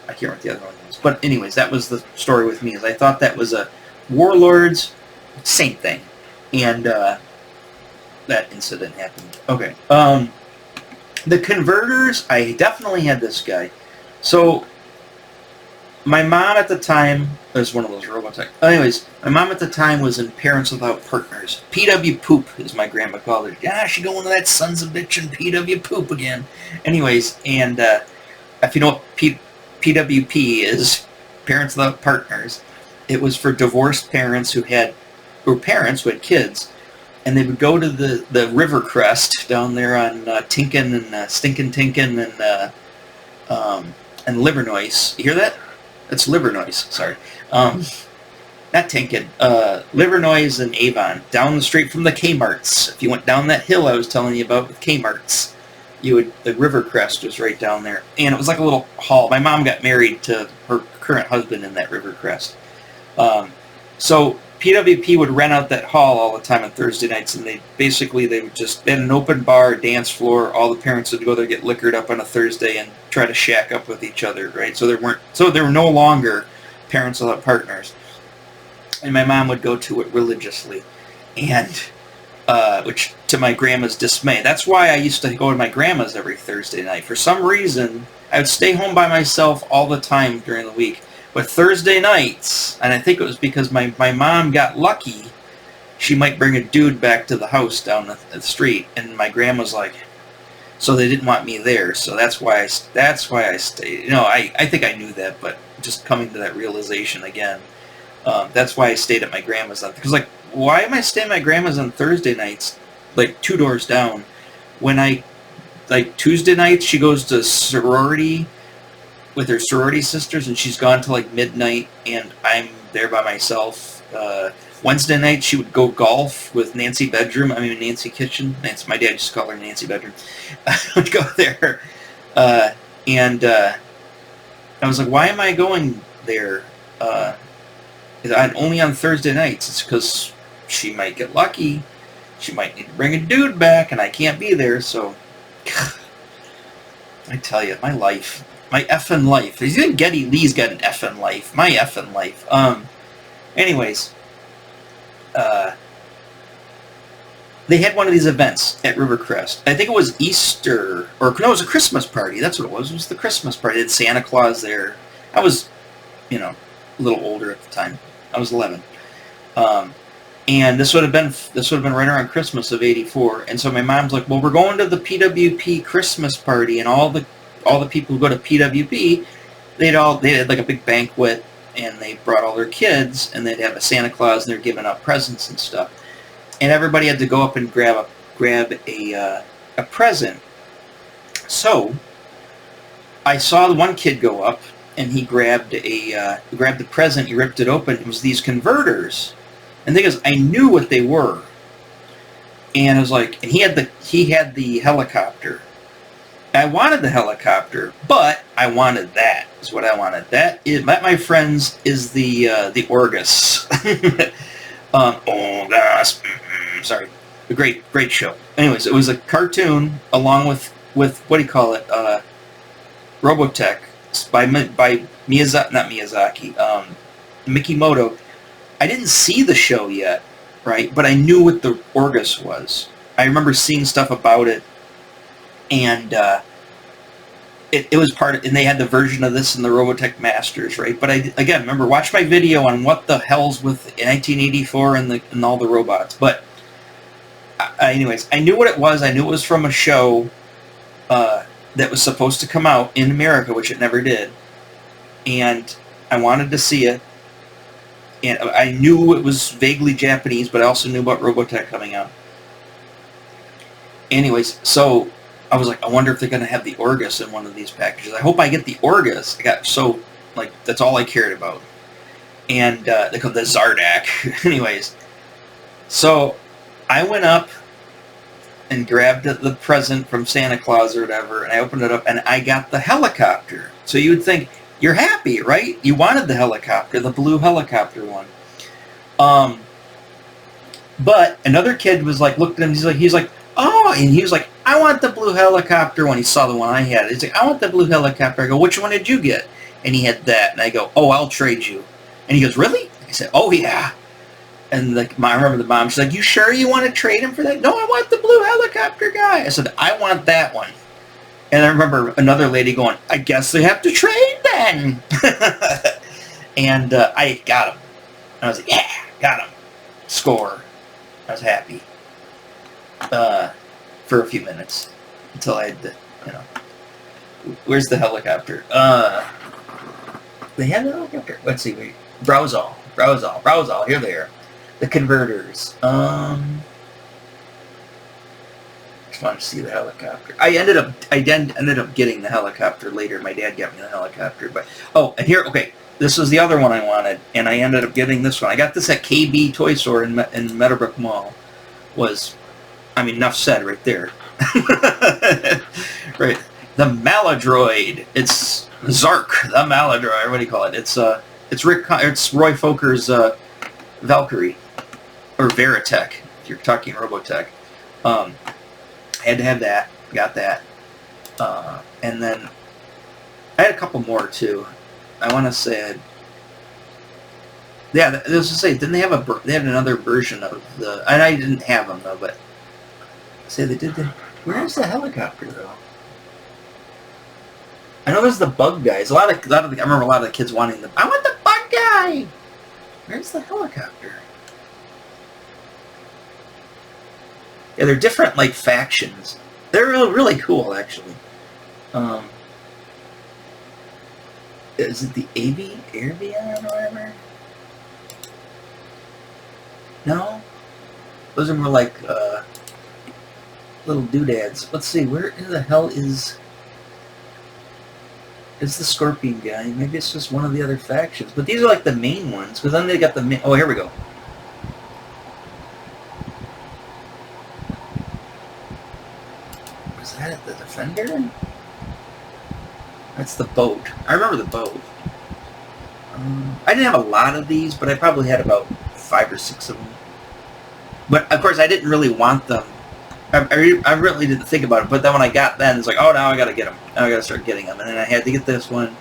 I can't remember what the other one was. But anyways, that was the story with me. Is I thought that was a Warlords, same thing. And that incident happened. Okay. The Converters, I definitely had this guy. So, my mom at the time, was one of those robots. Anyways, my mom at the time was in Parents Without Partners. PW Poop, as my grandma called her. Yeah, she going to that sons of bitch and PW Poop again. Anyways, and if you know what PWP is, Parents Without Partners, it was for divorced parents who had kids, and they would go to the River Crest down there on Tinkin and Stinkin' Tinkin and Livernois. You hear that? That's Livernois, sorry. Not Tinkin. Livernois and Avon, down the street from the Kmart's. If you went down that hill I was telling you about with Kmart's, the River Crest was right down there. And it was like a little hall. My mom got married to her current husband in that River Crest. So PWP would rent out that hall all the time on Thursday nights, and they would just, they had an open bar, dance floor. All the parents would go there, get liquored up on a Thursday, and try to shack up with each other, right? So there were no longer Parents Without Partners, and my mom would go to it religiously, and which to my grandma's dismay. That's why I used to go to my grandma's every Thursday night. For some reason, I would stay home by myself all the time during the week. But Thursday nights, and I think it was because my mom got lucky, she might bring a dude back to the house down the street, and my grandma's like, so they didn't want me there, so that's why I stayed. I think I knew that, but just coming to that realization again, that's why I stayed at my grandma's. Because, why am I staying at my grandma's on Thursday nights, 2 doors down, when Tuesday nights she goes to sorority with her sorority sisters, and she's gone till midnight, and I'm there by myself. Wednesday night she would go golf with Nancy Kitchen. My dad used to call her Nancy Bedroom. I would go there, and I was like, why am I going there? only on Thursday nights. It's because she might get lucky. She might need to bring a dude back, and I can't be there, so... I tell you, my life. My effing life. Even Geddy Lee's got an effing life. My effing life. Anyways. They had one of these events at Rivercrest. I think it was Easter, or no, it was a Christmas party. That's what it was. It was the Christmas party. They had Santa Claus there. I was, a little older at the time. I was 11. And this would have been right around Christmas of '84. And so my mom's like, well, we're going to the PWP Christmas party, and all the people who go to PWP, they had like a big banquet, and they brought all their kids, and they'd have a Santa Claus, and they're giving out presents and stuff. And everybody had to go up and grab a present. So I saw the one kid go up, and he grabbed the present. He ripped it open. It was these converters, and the thing is, I knew what they were. And I was like, and he had the helicopter. I wanted the helicopter, but I wanted that. Is what I wanted. That, my friends, is the Orgus. Oh gosh, sorry. A great show. Anyways, it was a cartoon along with what do you call it? Robotech by Miyazaki, not Miyazaki. Mikimoto. I didn't see the show yet, right? But I knew what the Orgus was. I remember seeing stuff about it, and it was part of, and they had the version of this in the Robotech Masters, right? But remember, watch my video on what the hell's with 1984 and all the robots. But anyways, I knew what it was. I knew it was from a show that was supposed to come out in America, which it never did. And I wanted to see it. And I knew it was vaguely Japanese, but I also knew about Robotech coming out. Anyways, so I was like, I wonder if they're going to have the Orgus in one of these packages. I hope I get the Orgus. I got so, that's all I cared about. And they called the Zardak. Anyways, so I went up and grabbed the present from Santa Claus or whatever, and I opened it up, and I got the helicopter. So you would think, you're happy, right? You wanted the helicopter, the blue helicopter one. But another kid was like, looked at him, he's like, oh, and he was like, I want the blue helicopter when he saw the one I had. He's like, I want the blue helicopter. I go, which one did you get? And he had that. And I go, oh, I'll trade you. And he goes, really? I said, oh, yeah. And I remember the mom, she's like, you sure you want to trade him for that? No, I want the blue helicopter guy. I said, I want that one. And I remember another lady going, I guess they have to trade then. And I got him. And I was like, yeah, got him. Score. I was happy. For a few minutes. Until I had to, Where's the helicopter? They had the helicopter. Let's see. Wait. Browse all. Here they are. The converters. Just wanted to see the helicopter. I ended up getting the helicopter later. My dad got me the helicopter, but and here, okay, this was the other one I wanted, and I ended up getting this one. I got this at KB Toy Store in Meadowbrook Mall. Enough said right there. Right, the Maladroid. It's Zark, the Maladroid. What do you call it? It's Roy Foker's Valkyrie or Veritech. If you're talking Robotech. I had to have that. Got that. And then I had a couple more too. I want to say, yeah, I was to say, didn't they have they had another version of the? And I didn't have them though, but say they did. Where's the helicopter though? I know there's the bug guys. I remember a lot of the kids wanting the. I want the bug guy. Where's the helicopter? Yeah, they're different, factions. They're really cool, actually. Is it the Airvion or whatever? No? Those are more like, little doodads. Let's see, where in the hell is the Scorpion guy? Maybe it's just one of the other factions. But these are like the main ones, because then they got the oh, here we go. Was that the Defender? That's the boat. I remember the boat. I didn't have a lot of these, but I probably had about 5 or 6 of them. But of course, I didn't really want them. I really didn't think about it. But then when I got them, it's like, oh, now I gotta get them. Now I gotta start getting them. And then I had to get this one.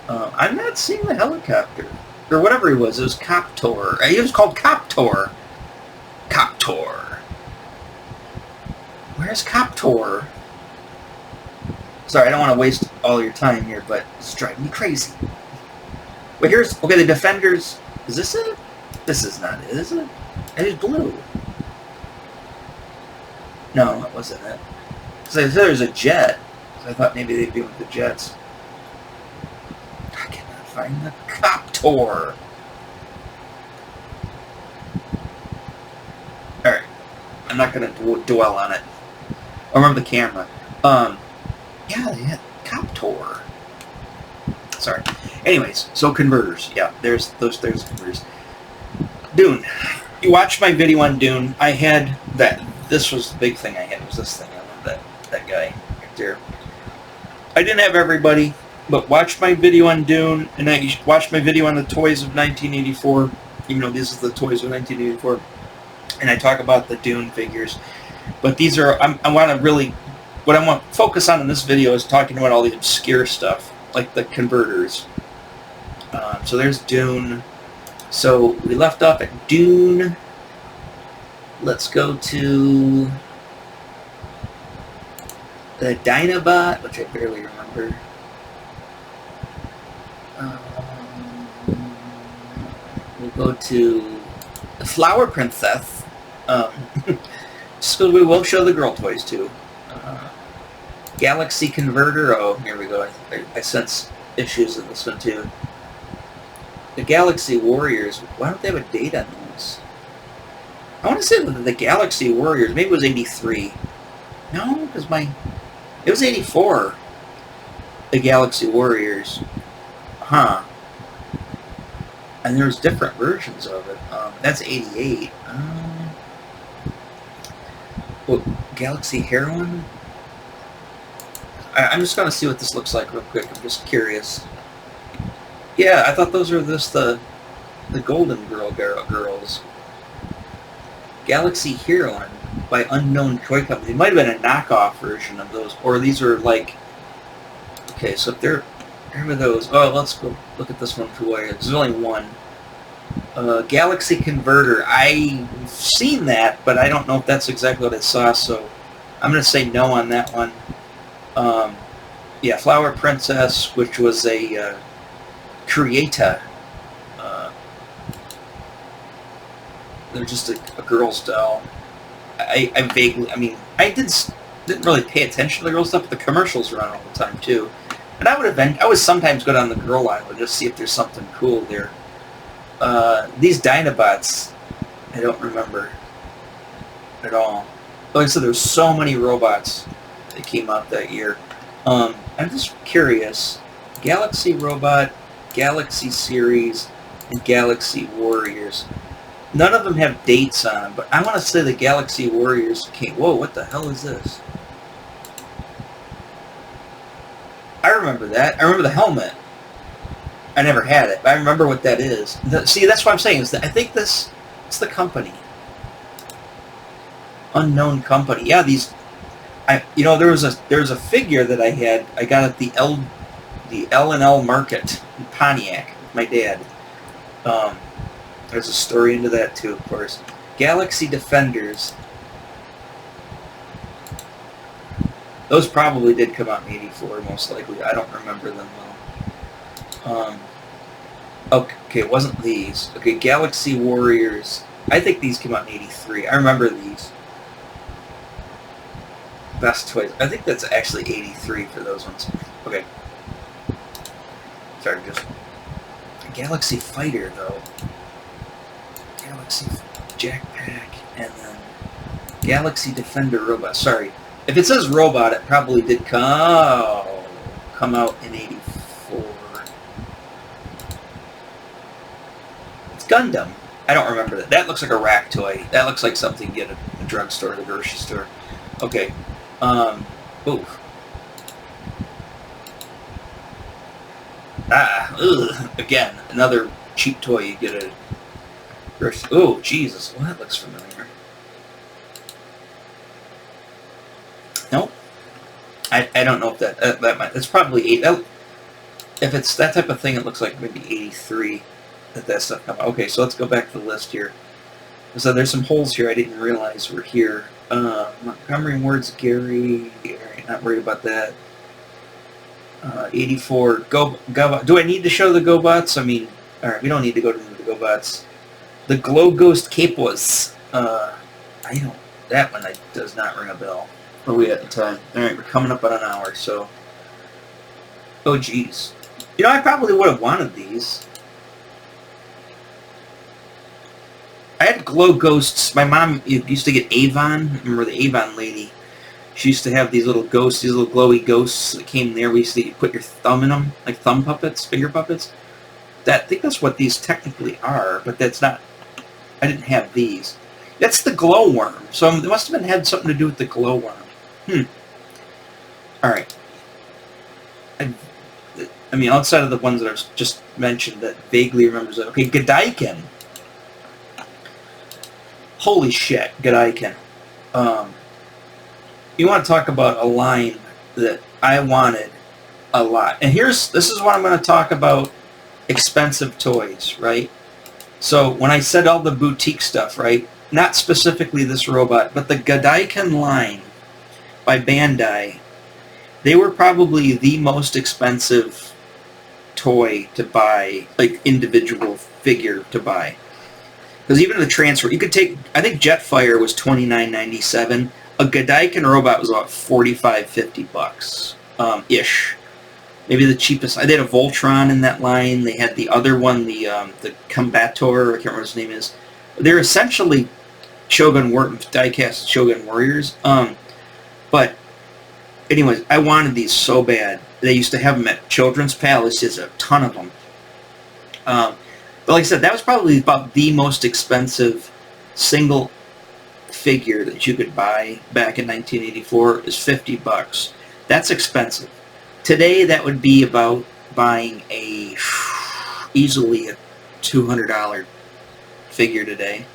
I'm not seeing the helicopter. Or whatever he was. It was Coptor. He was called Coptor. Coptor. Where's Coptor? Sorry, I don't want to waste all your time here, but it's driving me crazy. Wait, here's... Okay, the Defenders... Is this it? This is not it, is it? It is blue. No, that wasn't it. Because I said there's a jet. So I thought maybe they'd be with the jets. I cannot find the Coptor. Alright. I'm not going to dwell on it. I remember the camera. Yeah, Coptor. Sorry. Anyways, so converters. Yeah, there's converters. Dune. You watched my video on Dune. I had that. This was the big thing I had. Was this thing. I love that guy right there. I didn't have everybody, but watch my video on Dune, and I watched my video on the toys of 1984. Even though these are the toys of 1984, and I talk about the Dune figures. But these are. I want to really. What I want to focus on in this video is talking about all the obscure stuff, like the converters. So there's Dune. So we left off at Dune. Let's go to the Dinobot, which I barely remember. We'll go to the Flower Princess. Just because we will show the girl toys too. Galaxy Converter. Oh, here we go. I sense issues in this one too. The Galaxy Warriors. Why don't they have a date on those? I want to say the Galaxy Warriors. Maybe it was 83. No, because it was 84. The Galaxy Warriors. Huh. And there's different versions of it. That's 88. Well, Galaxy Heroine? I'm just going to see what this looks like real quick. I'm just curious. Yeah, I thought those were just the Golden Girls. Galaxy Heroine by Unknown Toy Company. It might have been a knockoff version of those. Or these are like... Okay, so if there were those... Oh, let's go look at this one toy. There's only one. Galaxy Converter. I've seen that, but I don't know if that's exactly what I saw, so I'm going to say no on that one. Yeah, Flower Princess, which was a Creata. They're just a girl's doll. I vaguely, I mean, I didn't really pay attention to the girl stuff, but the commercials were on all the time too. And I would sometimes go down the girl aisle and just see if there's something cool there. These Dinobots, I don't remember at all. Like I said, there's so many robots that came out that year. I'm just curious. Galaxy Robot, Galaxy Series, and Galaxy Warriors. None of them have dates on them, but I want to say the Galaxy Warriors came... Whoa, what the hell is this? I remember that. I remember the helmet. I never had it, but I remember what that is. See, that's what I'm saying. Is that I think it's the company. Unknown Company. Yeah, these... there was a figure that I had. I got at the L&L Market in Pontiac with my dad. There's a story into that too, of course. Galaxy Defenders. Those probably did come out in '84, most likely. I don't remember them well. Okay, it wasn't these. Okay, Galaxy Warriors. I think these came out in '83. I remember these. Best Toys. I think that's actually '83 for those ones. Okay. Sorry, just... Galaxy Fighter, though. Galaxy Jackpack, and then Galaxy Defender Robot. Sorry. If it says Robot, it probably did come out in '84. It's Gundam. I don't remember that. That looks like a rack toy. That looks like something you get at a drugstore or the grocery store. Okay. Oof. Again, another cheap toy you get at... Oh, Jesus. Well, that looks familiar. Nope. I don't know if that might... It's probably 8... If it's that type of thing, it looks like maybe 83 that stuff comes. Okay, so let's go back to the list here. So there's some holes here I didn't realize were here. Montgomery Ward's Gary. Alright, not worried about that. 84. GoBot. Do I need to show the GoBots? I mean, alright, we don't need to go to the GoBots. The Glow Ghost Capos. I don't... That one does not ring a bell. Where are we at the time? Alright, we're coming up on an hour, so... Oh, geez. You know, I probably would have wanted these. I had Glow Ghosts. My mom used to get Avon. Remember the Avon lady? She used to have these little ghosts, these little glowy ghosts that came there. We used to put your thumb in them, like thumb puppets, finger puppets. I think that's what these technically are, but that's not... I didn't have these. That's the glowworm. So it must have had something to do with the glowworm. Alright. I mean, outside of the ones that I just mentioned that vaguely remembers that. Okay, Godaiken. Holy shit, Godaiken. You want to talk about a line that I wanted a lot. And this is what I'm going to talk about expensive toys, right? So when I said all the boutique stuff, right? Not specifically this robot, but the Godaiken line by Bandai. They were probably the most expensive toy to buy, like individual figure to buy. Because even the transfer, you could take, I think Jetfire was $29.97. A Godaiken robot was about $45-50 ish. Maybe the cheapest. They had a Voltron in that line. They had the other one, the Combator, I can't remember what his name is. They're essentially diecast Shogun Warriors. But anyways, I wanted these so bad. They used to have them at Children's Palaces, a ton of them. But like I said, that was probably about the most expensive single figure that you could buy back in 1984 is $50. That's expensive. Today, that would be about buying easily a $200 figure today.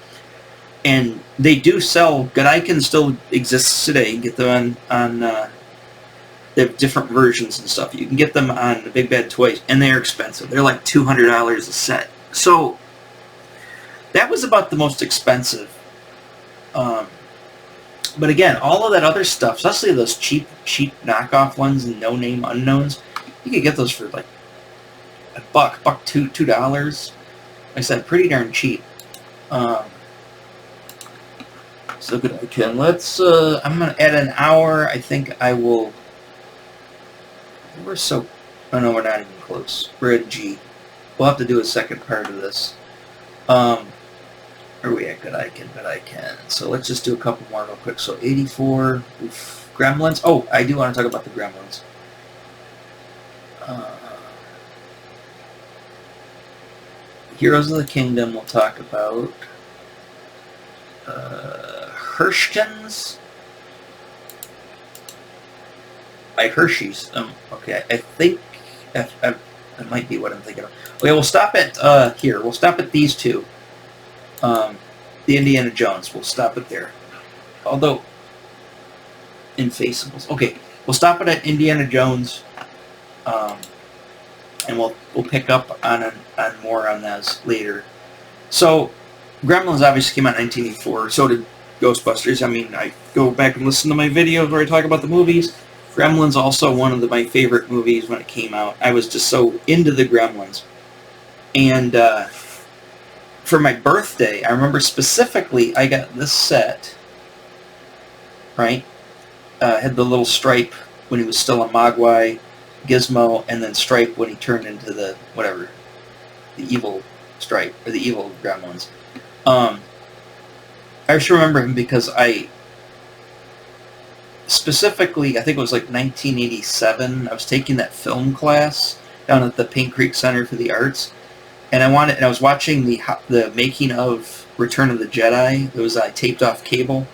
And they do sell, Godaiken still exists today. You can get them on they have different versions and stuff. You can get them on the Big Bad Toys, and they're expensive. They're like $200 a set. So, that was about the most expensive. But again, all of that other stuff, especially those cheap knockoff ones and no-name unknowns, you could get those for like $2. Like I said, pretty darn cheap. So good. Okay, let's. I'm gonna add an hour. I think I will. We're so. Oh no, we're not even close. We're at G. We'll have to do a second part of this. Where are we at? Godaiken. So let's just do a couple more real quick. So 84. Oof. Gremlins. Oh, I do want to talk about the Gremlins. Heroes of the Kingdom we'll talk about. Hershkins by Hershey's. Okay, I think that might be what I'm thinking of. Okay, we'll stop at here. We'll stop at these two. The Indiana Jones. We'll stop it there. Although, Infaceables. Okay, we'll stop it at Indiana Jones, and we'll pick up on more on those later. So, Gremlins obviously came out in 1984. So did Ghostbusters. I mean, I go back and listen to my videos where I talk about the movies. Gremlins also one of my favorite movies when it came out. I was just so into the Gremlins. And for my birthday, I remember specifically I got this set, right? Had the little Stripe when he was still a Mogwai, Gizmo, and then Stripe when he turned into the, whatever, the evil Stripe, or the evil Gremlins. I just remember him because specifically, I think it was like 1987, I was taking that film class down at the Paint Creek Center for the Arts, and I was watching the making of Return of the Jedi. It was taped off cable,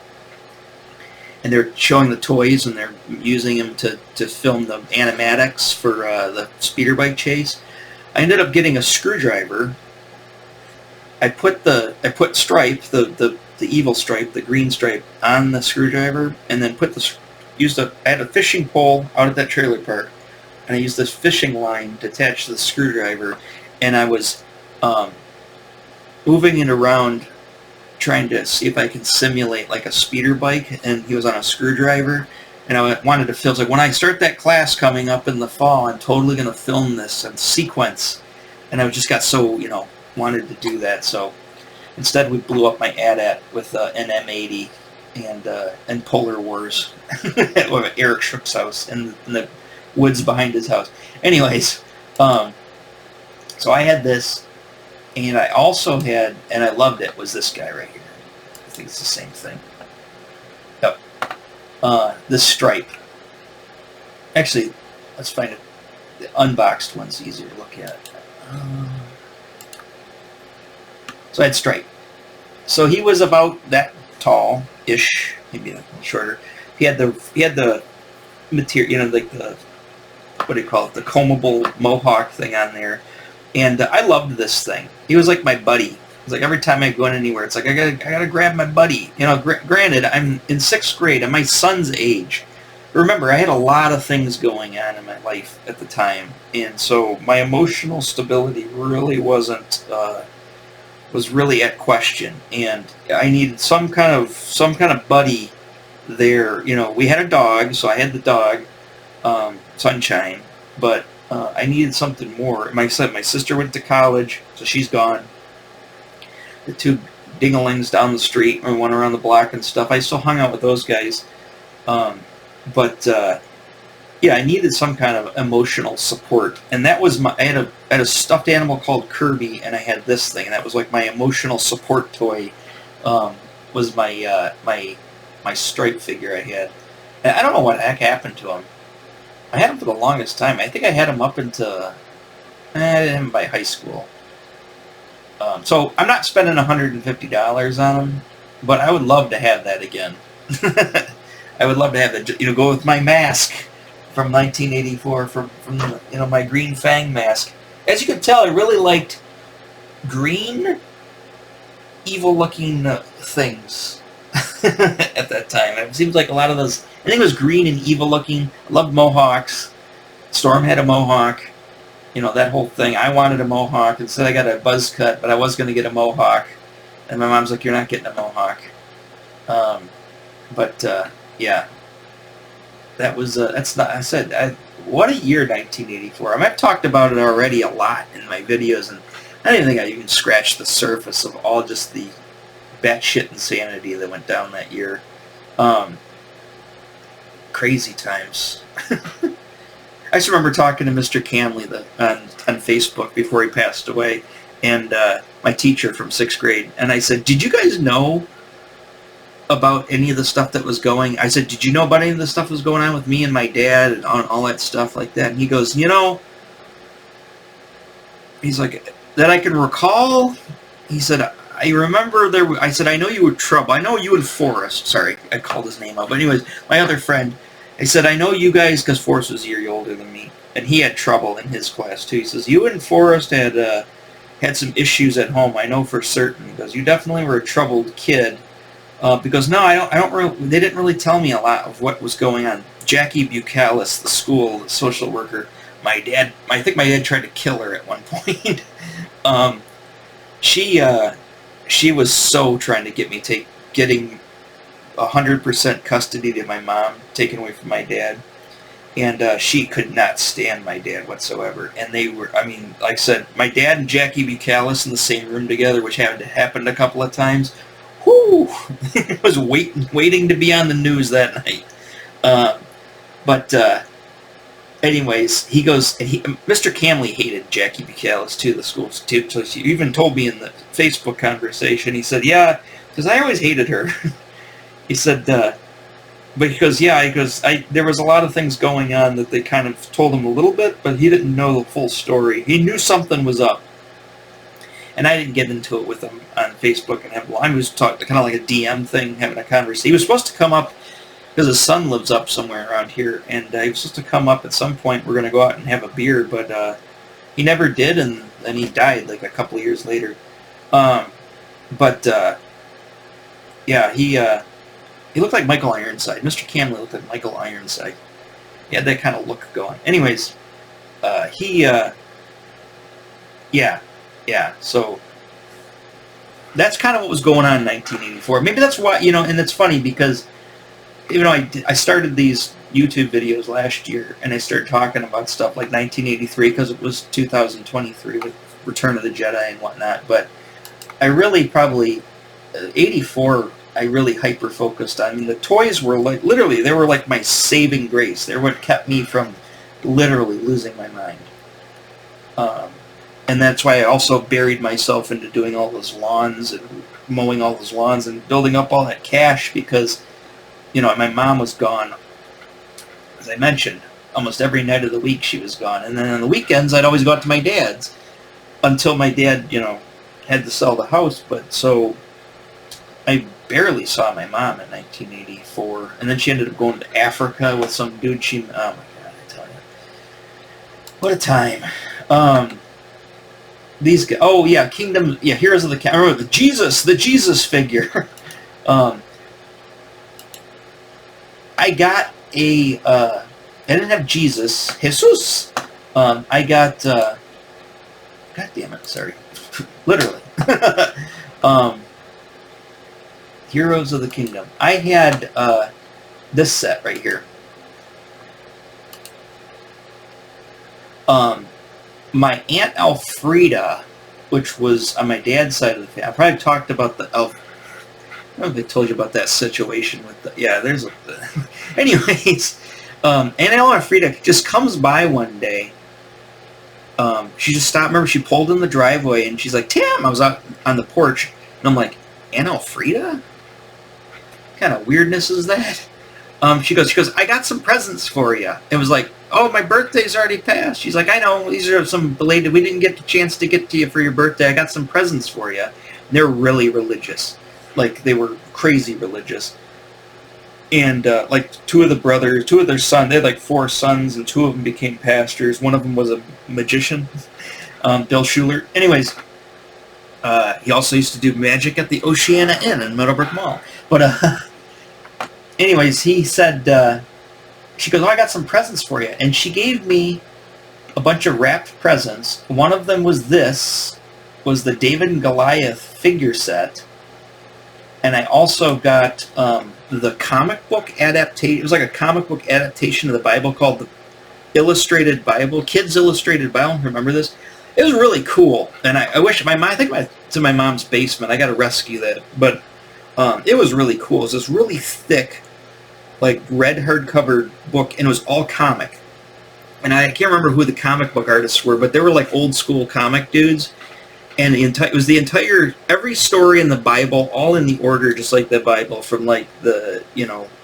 and they're showing the toys, and they're using them to film the animatics for the speeder bike chase. I ended up getting a screwdriver. I put stripe, the evil stripe, the green stripe, on the screwdriver, and then I had a fishing pole out at that trailer park, and I used this fishing line to attach to the screwdriver, and I was moving it around trying to see if I can simulate like a speeder bike, and he was on a screwdriver, and I wanted to film. It's like, when I start that class coming up in the fall, I'm totally going to film this in sequence, and I just got so, wanted to do that. So instead we blew up my AT-AT with an M80 and Polar Wars at Eric Shook's house in the woods behind his house. Anyways, so I had this, and I also had, and I loved it, was this guy right here. I think it's the same thing. Yep. This stripe. Actually, let's find it. The unboxed one's easier to look at. So I had stripe. So he was about that tall-ish, maybe a little shorter. He had the material, like the, what do you call it, the combable mohawk thing on there. And I loved this thing. He was like my buddy. It's like every time I go in anywhere, it's like I gotta grab my buddy. Granted, I'm in 6th grade. I'm my son's age. Remember, I had a lot of things going on in my life at the time, and so my emotional stability really was really at question, and I needed some kind of buddy there. We had a dog, so I had the dog, Sunshine, but I needed something more. My sister went to college, so she's gone. The 2 dinglings down the street and one around the block and stuff, I still hung out with those guys. Yeah, I needed some kind of emotional support, and that was I had a stuffed animal called Kirby, and I had this thing, and that was like my emotional support toy. Was my my stripe figure I had. And I don't know what the heck happened to him. I had him for the longest time. I think I had him up into I had him by high school. So I'm not spending $150 on him, but I would love to have that again. I would love to have that. Go with my mask from 1984, from my green fang mask. As you can tell, I really liked green, evil-looking things at that time. It seems like a lot of those. I think it was green and evil-looking. I loved mohawks. Storm had a mohawk. That whole thing. I wanted a mohawk. Instead, I got a buzz cut, but I was going to get a mohawk. And my mom's like, "You're not getting a mohawk." Yeah, that was that's not. I said, what a year, 1984. I've talked about it already a lot in my videos, and I don't even think I even scratched the surface of all just the batshit insanity that went down that year. Crazy times. I just remember talking to Mr. Camley on Facebook before he passed away, and my teacher from 6th grade, and I said, "Did you guys know about any of the stuff that was going?" I said, "Did you know about any of the stuff that was going on with me and my dad and all that stuff like that?" And he goes, he's like, "That I can recall." He said, "I remember there." I said, "I know you were trouble. I know you and Forrest." Sorry, I called his name out. But anyways, my other friend. I said, "I know you guys," because Forrest was a year older than me, and he had trouble in his class too. He says, "You and Forrest had some issues at home. I know for certain." He goes, "You definitely were a troubled kid." Because no, I don't really. They didn't really tell me a lot of what was going on. Jackie Bucalis, the the social worker. I think my dad tried to kill her at one point. She was so trying to get me getting 100% custody to my mom, taken away from my dad, and she could not stand my dad whatsoever. And they were, like I said, my dad and Jackie Bucalis in the same room together, which happened a couple of times. Whoo! It was waiting to be on the news that night. Anyways, he goes, and Mr. Camley hated Jackie Bucalis too, the school too. So he even told me in the Facebook conversation, he said, "Yeah, because I always hated her." He said, because there was a lot of things going on that they kind of told him a little bit, but he didn't know the full story. He knew something was up. And I didn't get into it with him on Facebook and I was talking kind of like a DM thing, having a conversation. He was supposed to come up because his son lives up somewhere around here, and he was supposed to come up at some point. We're going to go out and have a beer, but he never did, and then he died like a couple of years later. But yeah, he looked like Michael Ironside. Mr. Camley looked like Michael Ironside. He had that kind of look going. Anyways, yeah. So that's kind of what was going on in 1984. Maybe that's why, and it's funny because, I started these YouTube videos last year, and I started talking about stuff like 1983 because it was 2023 with Return of the Jedi and whatnot. But I really probably, 84, I really hyper-focused on. I mean, the toys were like, literally, they were like my saving grace. They're what kept me from literally losing my mind. And that's why I also buried myself into doing all those lawns and mowing all those lawns and building up all that cash because, my mom was gone. As I mentioned, almost every night of the week she was gone. And then on the weekends, I'd always go out to my dad's until my dad, had to sell the house. But so I barely saw my mom in 1984. And then she ended up going to Africa with some dude oh my God, I tell you. What a time. These guys, oh yeah, Kingdom, yeah, Heroes of the, I remember the Jesus figure. I got I didn't have Jesus. I got, God damn it, sorry. Literally. Heroes of the Kingdom. I had this set right here. My Aunt Elfrida, which was on my dad's side of the family. I probably talked about the elf. I don't know if I told you about that situation with the, yeah, there's a, anyways, Aunt Elfrida just comes by one day. She just stopped, remember, she pulled in the driveway, and she's like, Tim, I was out on the porch, and I'm like, Aunt Elfrida? What kind of weirdness is that? She goes, I got some presents for you. It was like, oh, my birthday's already passed. She's like, I know, these are some belated, we didn't get the chance to get to you for your birthday. I got some presents for you. And they're really religious. Like, they were crazy religious. And, like, two of their sons, they had, like, 4 sons, and 2 of them became pastors. One of them was a magician, Bill Schuler. Anyways, he also used to do magic at the Oceana Inn in Meadowbrook Mall. But, anyways, he said, she goes, oh, I got some presents for you. And she gave me a bunch of wrapped presents. One of them was the David and Goliath figure set. And I also got the comic book adaptation. It was like a comic book adaptation of the Bible called the Illustrated Bible, Kids Illustrated Bible. Remember this? It was really cool. And I wish I think it's in my mom's basement. I got to rescue that. But it was really cool. It was this really thick, like red hardcover book, and it was all comic. And I can't remember who the comic book artists were, but they were like old school comic dudes. And it was every story in the Bible, all in the order, just like the Bible, from like the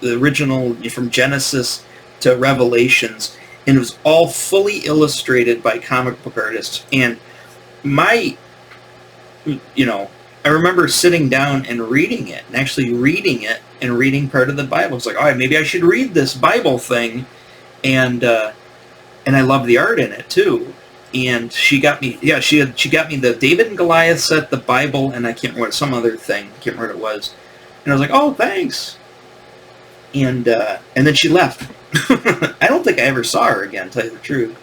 original, from Genesis to Revelations. And it was all fully illustrated by comic book artists. And I remember sitting down and reading it, and actually reading it, and reading part of the Bible. It's like, all right, maybe I should read this Bible thing. And I love the art in it, too. And she got me, she got me the David and Goliath set, the Bible, and I can't remember some other thing. I can't remember what it was. And I was like, oh, thanks. And then she left. I don't think I ever saw her again, to tell you the truth.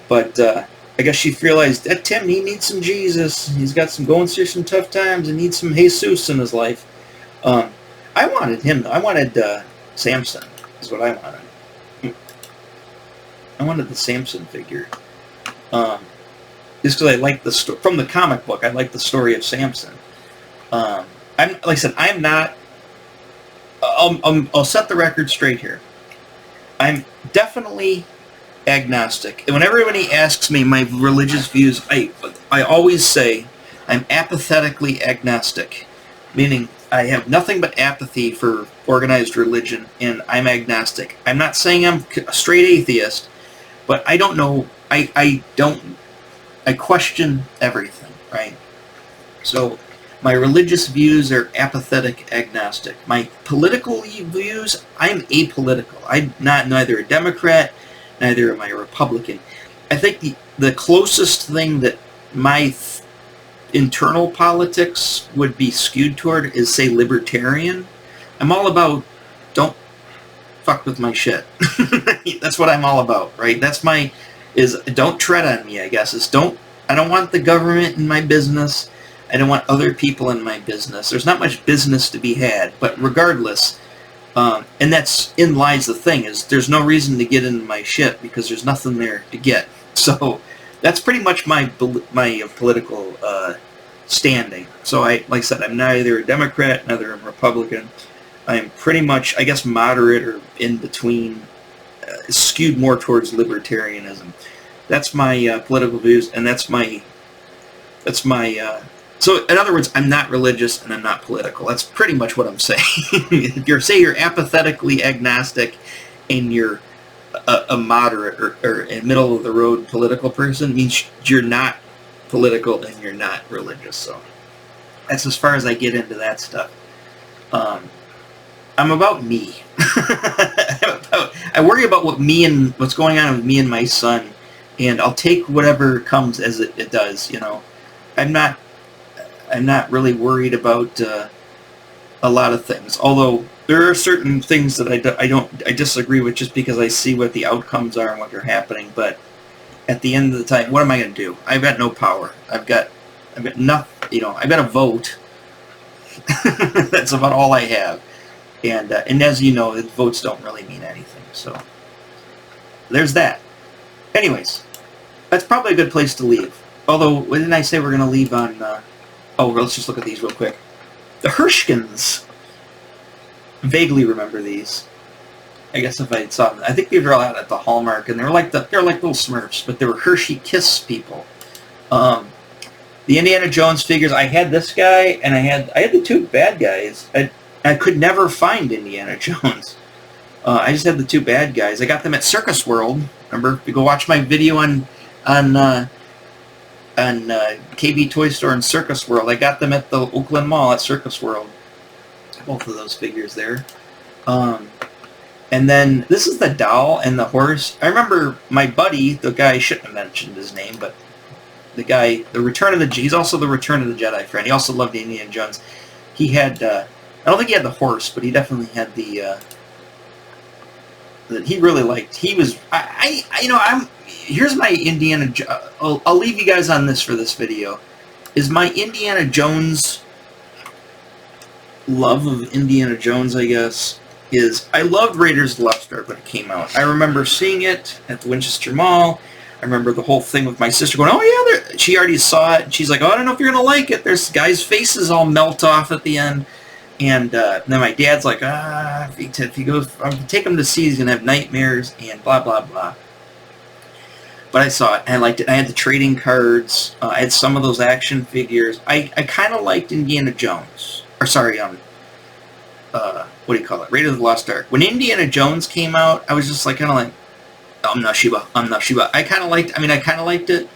But I guess she realized that Tim, he needs some Jesus. He's got going through some tough times and needs some Jesus in his life. I wanted him, though. I wanted Samson, is what I wanted. I wanted the Samson figure. Just because I like from the comic book, I like the story of Samson. Like I said, I'm not. I'll set the record straight here. I'm definitely agnostic. And when everybody asks me my religious views, I always say I'm apathetically agnostic, meaning I have nothing but apathy for organized religion, and I'm agnostic. I'm not saying I'm a straight atheist, but I don't know. I question everything, right? So my religious views are apathetic, agnostic. My political views, I'm apolitical. I'm neither a Democrat neither am I a Republican. I think the closest thing that my internal politics would be skewed toward is, say, libertarian. I'm all about don't fuck with my shit. That's what I'm all about, right? That's is don't tread on me, I guess. I don't want the government in my business. I don't want other people in my business. There's not much business to be had, but regardless, and that's in lies the thing, is there's no reason to get into my shit because there's nothing there to get. So that's pretty much my political standing. So like I said, I'm neither a Democrat, neither a Republican. I'm pretty much, I guess, moderate or in between, skewed more towards libertarianism. That's my political views, and that's my. So in other words, I'm not religious and I'm not political. That's pretty much what I'm saying. If you're apathetically agnostic, and you're a moderate or a middle of the road political person, it means you're not political and you're not religious. So that's as far as I get into that stuff. I'm about me. I worry about what's going on with me and my son, and I'll take whatever comes as it does. You know, I'm not really worried about a lot of things. Although there are certain things that I disagree with just because I see what the outcomes are and what are happening. But at the end of the time, what am I going to do? I've got no power. I've got nothing. You know, I've got a vote. That's about all I have. And as you know, votes don't really mean anything. So there's that. Anyways, that's probably a good place to leave. Although, what didn't I say we're going to leave on? Oh, let's just look at these real quick. The Hershkins. Vaguely remember these. I guess if I saw them, I think they were out at the Hallmark, and they were like little Smurfs, but they were Hershey Kiss people. The Indiana Jones figures. I had this guy, and I had the two bad guys. I could never find Indiana Jones. I just had the two bad guys. I got them at Circus World. Remember, you go watch my video on KB Toy Store and Circus World. I got them at the Oakland Mall at Circus World. Both of those figures there. And then this is the doll and the horse. I remember my buddy, the guy, I shouldn't have mentioned his name, but the guy, he's also the Return of the Jedi friend. He also loved Indiana Jones. He had, I don't think he had the horse, but he definitely had the, that he really liked. He was, here's my Indiana, I'll leave you guys on this for this video, is my Indiana Jones love of Indiana Jones, I guess, is I loved Raiders of the Lost Ark when it came out. I remember seeing it at the Winchester Mall. I remember the whole thing with my sister going, oh yeah, she already saw it, and she's like, oh, I don't know if you're going to like it. There's guys' faces all melt off at the end. And then my dad's like, if he goes, take him to see, he's going to have nightmares, and blah, blah, blah. But I saw it, and I liked it. I had the trading cards. I had some of those action figures. I kind of liked Indiana Jones. Or sorry, what do you call it? Raiders of the Lost Ark. When Indiana Jones came out, I was just like, kind of like, I'm not Shiba. I kind of liked it.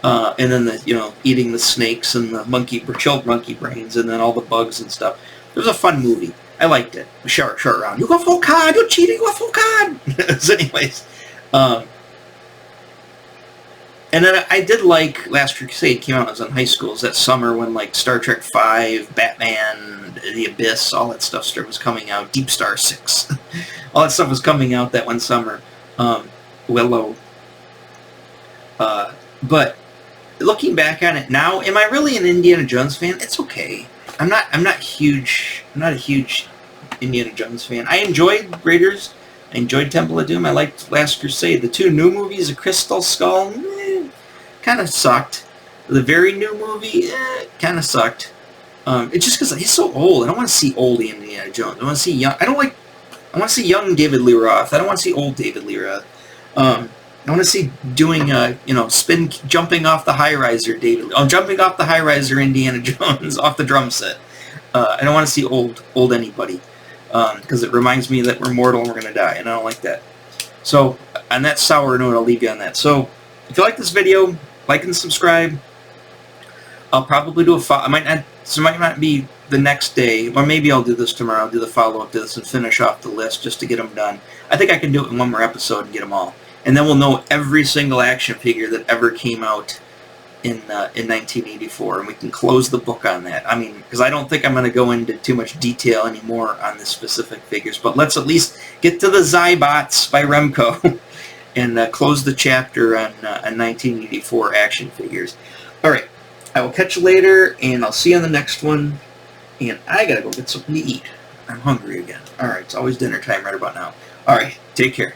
And then the, eating the snakes and the chilled monkey brains, and then all the bugs and stuff. It was a fun movie. I liked it. Short round. You go full card. You cheating. You go full card. So anyways, and then I did like Last Crusade. Came out when I was in high school. It was that summer when like Star Trek V, Batman, The Abyss, all that stuff was coming out. Deep Star 6. All that stuff was coming out that one summer. Willow. But looking back on it now, am I really an Indiana Jones fan? It's okay. I'm not a huge Indiana Jones fan. I enjoyed Raiders. I enjoyed Temple of Doom. I liked Last Crusade. The two new movies, A Crystal Skull, kind of sucked. The very new movie, kind of sucked. It's just because he's so old. I don't want to see old Indiana Jones. I want to see young. I want to see young David Lee Roth. I don't want to see old David Lee Roth. I want to see doing, jumping off the high-riser David. Jumping off the high-riser Indiana Jones off the drum set. I don't want to see old anybody. Because it reminds me that we're mortal and we're going to die, and I don't like that. So, on that sour note, I'll leave you on that. So, if you like this video, like and subscribe. I'll probably do it might not be the next day, or maybe I'll do this tomorrow. I'll do the follow-up to this and finish off the list just to get them done. I think I can do it in one more episode and get them all. and then we'll know every single action figure that ever came out in 1984, and we can close the book on that. I mean, because I don't think I'm going to go into too much detail anymore on the specific figures, but let's at least get to the Zybots by Remco and close the chapter on 1984 action figures. All right, I will catch you later, and I'll see you on the next one. And I gotta go get something to eat. I'm hungry again. All right, it's always dinner time right about now. All right, take care.